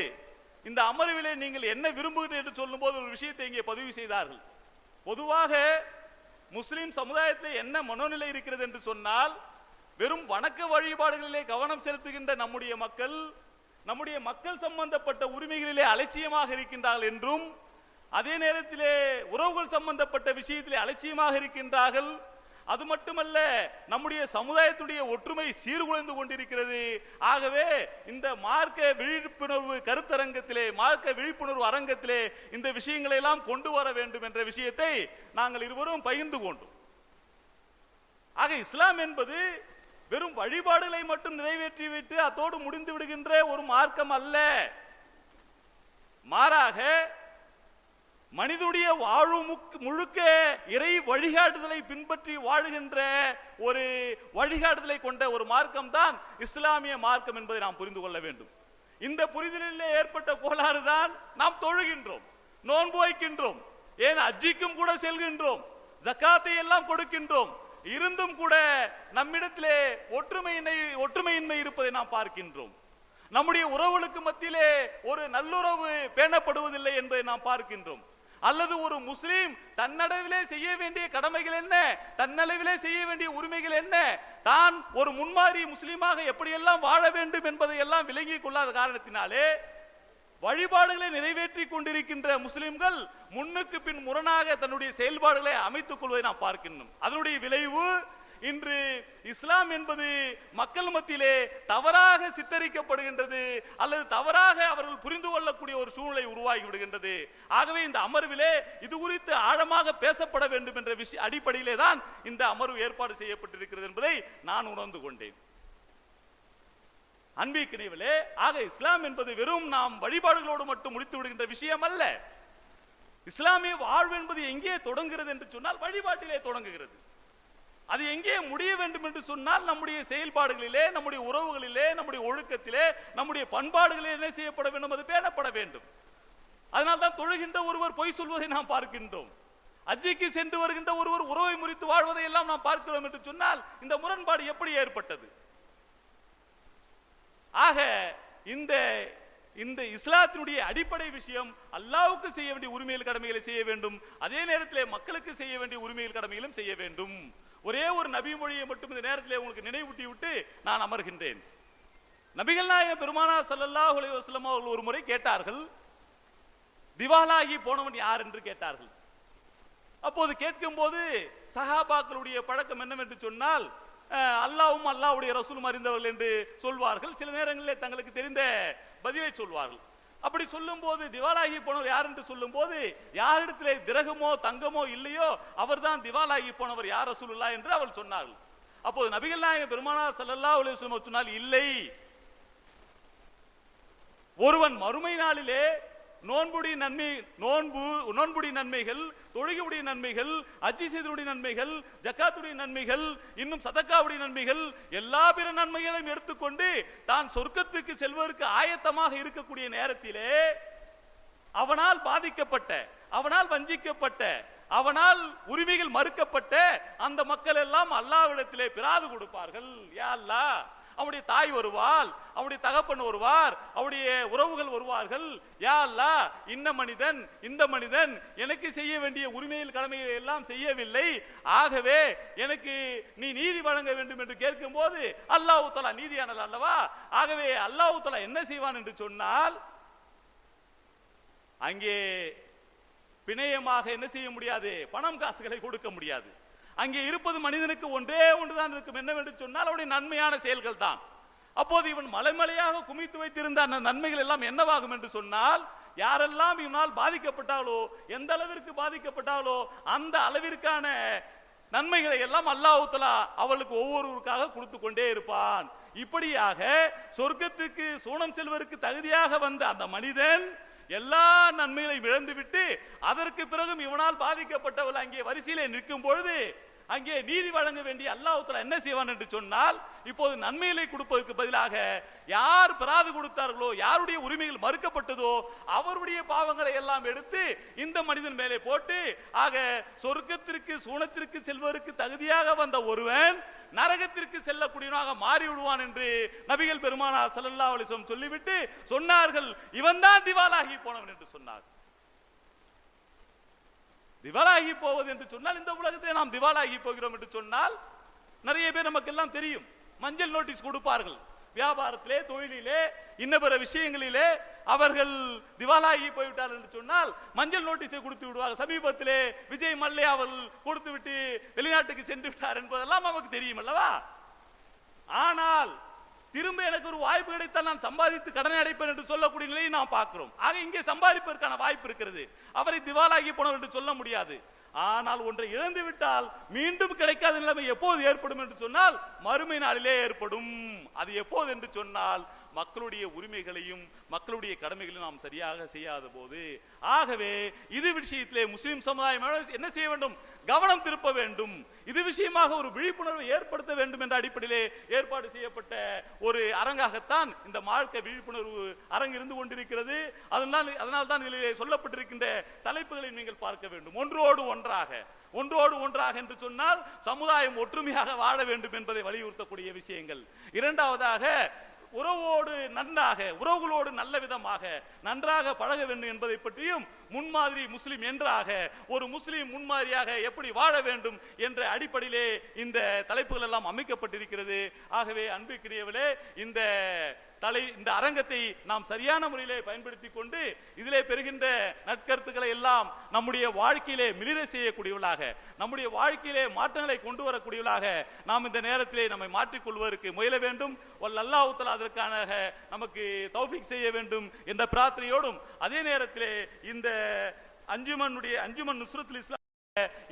இந்த அமர்விலே நீங்கள் என்ன விரும்புகிறீர்கள் என்று சொல்லும் போது ஒரு விஷயத்தை இங்கே பதிவு செய்தார்கள். பொதுவாக முஸ்லிம் சமுதாயத்தில் என்ன மனோநிலை இருக்கிறது என்று சொன்னால், வெறும் வணக்க வழிபாடுகளிலே கவனம் செலுத்துகின்ற நம்முடைய மக்கள் சம்பந்தப்பட்ட உரிமைகளிலே அலட்சியமாக இருக்கின்றார்கள் என்றும், அதே நேரத்திலே உறவுகள் சம்பந்தப்பட்ட விஷயத்திலே அலட்சியமாக இருக்கின்றார்கள். அது மட்டுமல்ல, நம்முடைய சமுதாயத்துடைய ஒற்றுமை சீர்குலைந்து கொண்டிருக்கிறது. ஆகவே இந்த மார்க்க விழிப்புணர்வு கருத்தரங்கத்திலே, மார்க்க விழிப்புணர்வு அரங்கத்திலே இந்த விஷயங்களை எல்லாம் கொண்டு வர வேண்டும் என்ற விஷயத்தை நாங்கள் இருவரும் பகிர்ந்து கொண்டோம். ஆக இஸ்லாம் என்பது வெறும் வழிபாடுகளை மட்டும் நிறைவேற்றிவிட்டு அதோடு முடிந்து விடுகின்ற ஒரு மார்க்கம் அல்ல. மாறாக மனிதனுடைய வாழ்வு முழுக்க இறை வழிகாட்டுதலை பின்பற்றி வாழுகின்ற ஒரு வழிகாட்டுதலை கொண்ட ஒரு மார்க்கம் தான் இஸ்லாமிய மார்க்கம் என்பதை நாம் புரிந்து கொள்ள வேண்டும். இந்த புரிதலிலே ஏற்பட்ட கோளாறு தான் நாம் தொழுகின்றோம், நோன்பு வைக்கின்றோம், ஏன் அஜிக்கும் கூட செல்கின்றோம், ஜக்காத்தை எல்லாம் கொடுக்கின்றோம். இருந்தும் கூட நம்மிடத்திலே ஒற்றுமையின்மை இருப்பதை நாம் பார்க்கின்றோம். நம்முடைய உறவுகளுக்கு மத்தியிலே ஒரு நல்லுறவு பேணப்படுவதில்லை என்பதை நாம் பார்க்கின்றோம். அல்லது ஒரு முஸ்லீம் தன்னளவிலே செய்ய வேண்டிய கடமைகள் என்ன, தன்னளவிலே செய்ய வேண்டிய உரிமைகள் என்ன, தான் ஒரு முன்மாதிரி முஸ்லீமாக எப்படியெல்லாம் வாழ வேண்டும் என்பதை எல்லாம் விளங்கிக் கொள்ளாத காரணத்தினாலே வழிபாடுகளை நிறைவேற்றி கொண்டிருக்கின்ற முஸ்லிம்கள் முன்னுக்கு பின் முரணாக தன்னுடைய செயல்பாடுகளை அமைத்துக் கொள்வதை நாம் பார்க்கின்றோம். அதனுடைய விளைவு இன்று இஸ்லாம் என்பது மக்கள் மத்தியிலே தவறாக சித்தரிக்கப்படுகின்றது, அல்லது தவறாக அவர்கள் புரிந்து கொள்ளக்கூடிய ஒரு சூழ்நிலை உருவாகி விடுகின்றது. ஆகவே இந்த அமர்விலே இது குறித்து ஆழமாக பேசப்பட வேண்டும் என்ற அடிப்படையிலே தான் இந்த அமர்வு ஏற்பாடு செய்யப்பட்டிருக்கிறது என்பதை நான் உணர்ந்து கொண்டேன். அன்பிற்கினியவர்களே, ஆக இஸ்லாம் என்பது வெறும் நாம் வழிபாடுகளோடு மட்டும் முடித்து விடுகின்ற விஷயம் அல்ல. இஸ்லாமிய வாழ்வு என்பது எங்கே தொடங்குகிறது என்று சொன்னால் வழிபாட்டிலே தொடங்குகிறது. அது எங்கே முடிய வேண்டும் என்று சொன்னால் நம்முடைய செயல்பாடுகளிலே, நம்முடைய உறவுகளிலே, நம்முடைய ஒழுக்கத்திலே, நம்முடைய பண்பாடுகளிலே என்ன செய்யப்பட வேண்டும்? அது பேணப்பட வேண்டும். அதனால்தான் தொழுகின்ற ஒருவர் பொய் சொல்வதை நாம் பார்க்கின்றோம். அஜிக்கு சென்று வருகின்ற ஒருவர் உறவை முறித்து வாழ்வதை எல்லாம் நாம் பார்க்கிறோம் என்று சொன்னால் இந்த முரண்பாடு எப்படி ஏற்பட்டது? ஆக இந்த இஸ்லாத்தினுடைய அடிப்படை விஷயம் அல்லாஹ்வுக்கு செய்ய வேண்டிய உரிமைகள் கடமைகளை செய்ய வேண்டும், அதே நேரத்தில் மக்களுக்கு செய்ய வேண்டிய உரிமைகள் கடமைகளும் செய்ய வேண்டும். ஒரே ஒரு நபி மொழியை மட்டும் இந்த நேரத்தில் உங்களுக்கு நினைவூட்டி விட்டு நான் அமர்கின்றேன். நபிகள் நாயகம் பெருமானார் ஸல்லல்லாஹு அலைஹி வஸல்லம் அவர்கள் ஒரு முறை கேட்டார்கள், திவாலாகி போனவன் யார் என்று கேட்டார்கள். அப்போது கேட்கும் போது சஹாபாக்களுடைய பழக்கம் என்னவென்று சொன்னால், அல்லாஹ்வும் அல்லாஹ்வுடைய ரசூலும் அறிந்தவர்கள் என்று சொல்வார்கள். சில நேரங்களில் தங்களுக்கு தெரிந்த பதிலை சொல்வார்கள். அப்படி சொல்லும் போது திவாலாகி போனவர் யார் என்று சொல்லும் போது, யாரிடத்திலே திரகமோ தங்கமோ இல்லையோ அவர்தான் திவாலாகி போனவர் யார் ரசூலுல்லாஹ் என்று அவர் சொன்னார்கள். அப்போது நபிகள் நாயகம் பெருமானார் ஸல்லல்லாஹு அலைஹி வஸல்லம் சொன்னால், இல்லை, ஒருவன் மறுமை நாளிலே நோன்புடைய நன்மைகள், தொழுகையுடைய நன்மைகள், ஹஜ் செய்தலுடைய நன்மைகள், ஜக்காத்துடைய நன்மைகள், இன்னும் சதக்காவுடைய நன்மைகள், எல்லா பிற நன்மைகளையும் எடுத்துக்கொண்டு தான் சொர்க்கத்துக்கு செல்வதற்கு ஆயத்தமாக இருக்கக்கூடிய நேரத்திலே அவனால் பாதிக்கப்பட்ட, அவனால் வஞ்சிக்கப்பட்ட, அவனால் உரிமைகள் மறுக்கப்பட்ட அந்த மக்கள் எல்லாம் அல்லாஹ்விடத்திலே பிராது கொடுப்பார்கள். யா அல்லாஹ், அவருடைய தாய் வருவாள், அவருடைய தகப்பன் வருவார், அவருடைய உறவுகள் வருவார்கள். யா அல்லாஹ், இந்த மனிதன் எனக்கு செய்ய வேண்டிய உரிமைகள் கடமைகளை எல்லாம் செய்யவில்லை, ஆகவே எனக்கு நீ நீதி வழங்க வேண்டும் என்று கேட்கும் போது அல்லாஹ் தஆலா நீதியானவர் அல்லவா? ஆகவே அல்லாஹ் தஆலா என்ன செய்வான் என்று சொன்னால், அங்கே பிணையமாக என்ன செய்ய முடியாது? பணம் காசுகளை கொடுக்க முடியாது. அங்கே இருப்பது மனிதனுக்கு ஒன்றே ஒன்றுதான் இருக்கும், என்னவென்று சொன்னால் அவருடைய நன்மையான செயல்கள் தான். அப்போது இவன் மலைமலையாக குமித்து வைத்திருந்த அந்த நன்மைகள் எல்லாம் என்னவாகும் என்று சொன்னால், யாரெல்லாம் இவனால் பாதிக்கப்பட்டாலோ, எந்த அளவிற்கு பாதிக்கப்பட்டாலோ அந்த அளவிற்கான நன்மைகளை எல்லாம் அல்லாஹ் தஆலா அவளுக்கு ஒவ்வொருவருக்காக கொடுத்து கொண்டே இருப்பான். இப்படியாக சொர்க்கத்துக்கு சூனம் செல்வதற்கு தகுதியாக வந்த அந்த மனிதன் எல்லா நன்மைகளையும் இழந்துவிட்டு அதற்கு பிறகும் இவனால் பாதிக்கப்பட்டவள் அங்கே வரிசையிலே நிற்கும் பொழுது அங்கே நீதி வழங்க வேண்டிய அல்லாஹ் தஆலா என்ன செய்வான் என்று சொன்னால், இப்போது நன்மைகளை கொடுப்பதற்கு பதிலாக யார் பிராது கொடுத்தார்களோ, யாருடைய உரிமைகள் மறுக்கப்பட்டதோ அவருடைய பாவங்களை எல்லாம் எடுத்து இந்த மனிதன் மேலே போட்டு, ஆக சொர்க்கத்திற்கு சூனத்திற்கு செல்வதற்கு தகுதியாக வந்த ஒருவன் நரகத்திற்கு செல்லக்கூடியவனாக மாறி விடுவான் என்று நபிகள் பெருமானார் ஸல்லல்லாஹு அலைஹி வஸல்லம் சொல்லிவிட்டு சொன்னார்கள், இவன் தான் திவாலாகி போனவன் என்று சொன்னார். திவாலாகி போவது என்று சொன்னால், இந்த உலகத்தை நாம் திவாலாகி போகிறோம் என்று சொன்னால் நிறைய பேர் நமக்கு எல்லாம் தெரியும், மஞ்சள் நோட்டீஸ் கொடுப்பார்கள். வியாபாரத்திலே, தொழிலிலே, இன்ன பிற விஷயங்களிலே அவர்கள் திவாலாகி போய்விட்டார் என்று சொன்னால் மஞ்சள் நோட்டீஸை கொடுத்து விடுவார்கள். சமீபத்திலே விஜய் மல்லையா அவர்கள் கொடுத்து விட்டு வெளிநாட்டுக்கு சென்று விட்டார் என்பதெல்லாம் நமக்கு தெரியும் அல்லவா? ஆனால் திரும்ப எனக்கு ஒரு வாய்ப்பு கிடைத்தால் நான் சம்பாதித்து கடனை அடைப்பேன் என்று சொல்லக்கூடிய நிலையை நாம் பார்க்கிறோம். ஆக இங்கே சம்பாதிப்பதற்கான வாய்ப்பு இருக்கிறது. அவரை திவாலாகி போனவர் என்று சொல்ல முடியாது. ஆனால் ஒன்றை இழந்து விட்டால் மீண்டும் கிடைக்காத நிலைமை எப்போது ஏற்படும் என்று சொன்னால் மறுமை நாளிலே ஏற்படும். அது எப்போது என்று சொன்னால் மக்களுடைய உரிமைகளையும் மக்களுடைய கடமைகளையும் நாம் சரியாக செய்யாத போது. ஆகவே இது விஷயத்திலே முஸ்லிம் சமுதாயம் என்ன செய்ய வேண்டும்? கவனம் திருப்ப வேண்டும். இது விஷயமாக ஒரு விழிப்புணர்வை ஏற்படுத்த வேண்டும் என்ற அடிப்படையிலே ஏற்பாடு செய்யப்பட்ட ஒரு அரங்காகத்தான் இந்த மார்க்க விழிப்புணர்வு அரங்கு இருந்து கொண்டிருக்கிறது. அதனால் தான் இதிலே சொல்லப்பட்டிருக்கின்ற தலைப்புகளை நீங்கள் பார்க்க வேண்டும். ஒன்றோடு ஒன்றாக என்று சொன்னால் சமுதாயம் ஒற்றுமையாக வாழ வேண்டும் என்பதை வலியுறுத்தக்கூடிய விஷயங்கள். இரண்டாவதாக உறவுகளோடு நல்ல விதமாக நன்றாக பழக வேண்டும் என்பதை பற்றியும், முன்மாதிரி முஸ்லிம் என்றாக ஒரு முஸ்லிம் முன்மாதிரியாக எப்படி வாழ வேண்டும் என்ற அடிப்படையிலே இந்த தலைப்புகள் எல்லாம் அமைக்கப்பட்டிருக்கிறது. ஆகவே அன்பிற்கினியவர்களே, இந்த இந்த அரங்கத்தை நாம் சரியான முறையிலே பயன்படுத்தி கொண்டு இதிலே பெறுகின்ற நற்கருத்துக்களை எல்லாம் நம்முடைய வாழ்க்கையிலே மிளிர செய்யக்கூடியவர்களாக, நம்முடைய வாழ்க்கையிலே மாற்றங்களை கொண்டு வரக்கூடியவர்களாக நாம் இந்த நேரத்திலே நம்மை மாற்றிக்கொள்வதற்கு முயல வேண்டும். அல்லாஹ் தஆலா அதற்கான நமக்கு தௌஃபீக் செய்ய வேண்டும் என்ற பிரார்த்தனையோடும், அதே நேரத்திலே இந்த அஞ்சுமன் நுஸ்ரத்துல் இஸ்லாம்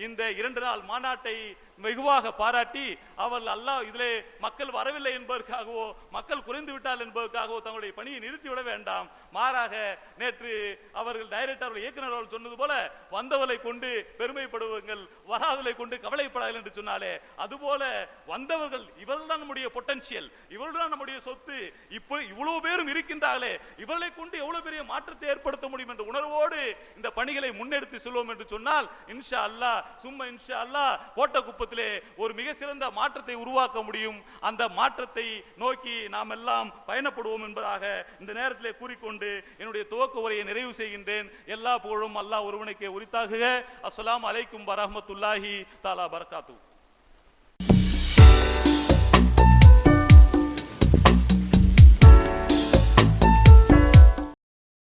இந்த 2 நாள் மாநாட்டை வெகுவாக பாராட்டி அவர் அல்லாஹ் இதிலே மக்கள் வரவில்லை என்பதற்காகவோ மக்கள் குறைந்து விட்டால் என்பதற்காகவோ தங்களுடைய பணியை நிறுத்திவிட வேண்டாம். மாறாக நேற்று அவர்கள் டைரக்டர் இயக்குனர் அவர்கள் சொன்னது போல வந்தவர்களை கொண்டு பெருமைப்படுவங்கள், வராதவர்களை கொண்டு கவலைப்படாதீர்கள் என்று சொன்னாலே, அதுபோல வந்தவர்கள் இவர்கள் தான் நம்முடைய பொட்டன்ஷியல், இவர்கள் தான் நம்முடைய சொத்து. இப்போ இவ்வளவு பேரும் இருக்கின்றார்களே, இவர்களை கொண்டு எவ்வளவு பெரிய மாற்றத்தை ஏற்படுத்த முடியும் என்ற உணர்வோடு இந்த பணிகளை முன்னெடுத்து செல்வோம் என்று சொன்னால் இன்ஷா அல்லாஹ் சும்மா இன்ஷா அல்லாஹ் கோட்டை குப்பத்திலே ஒரு மிக சிறந்த மாற்றத்தை உருவாக்க முடியும். அந்த மாற்றத்தை நோக்கி நாம் எல்லாம் பயணப்படுவோம் என்பதாக இந்த நேரத்திலே கூறிக்கொண்டு என்னுடைய துவக்க உரையை நிறைவு செய்கின்றேன். எல்லா புகழும் அல்லாஹ் ஒருவனுக்கே உரித்தாகுக. அஸ்ஸலாமு அலைக்கும் வரஹ்மத்துல்லாஹி தஆலா பரகாத்துஹு.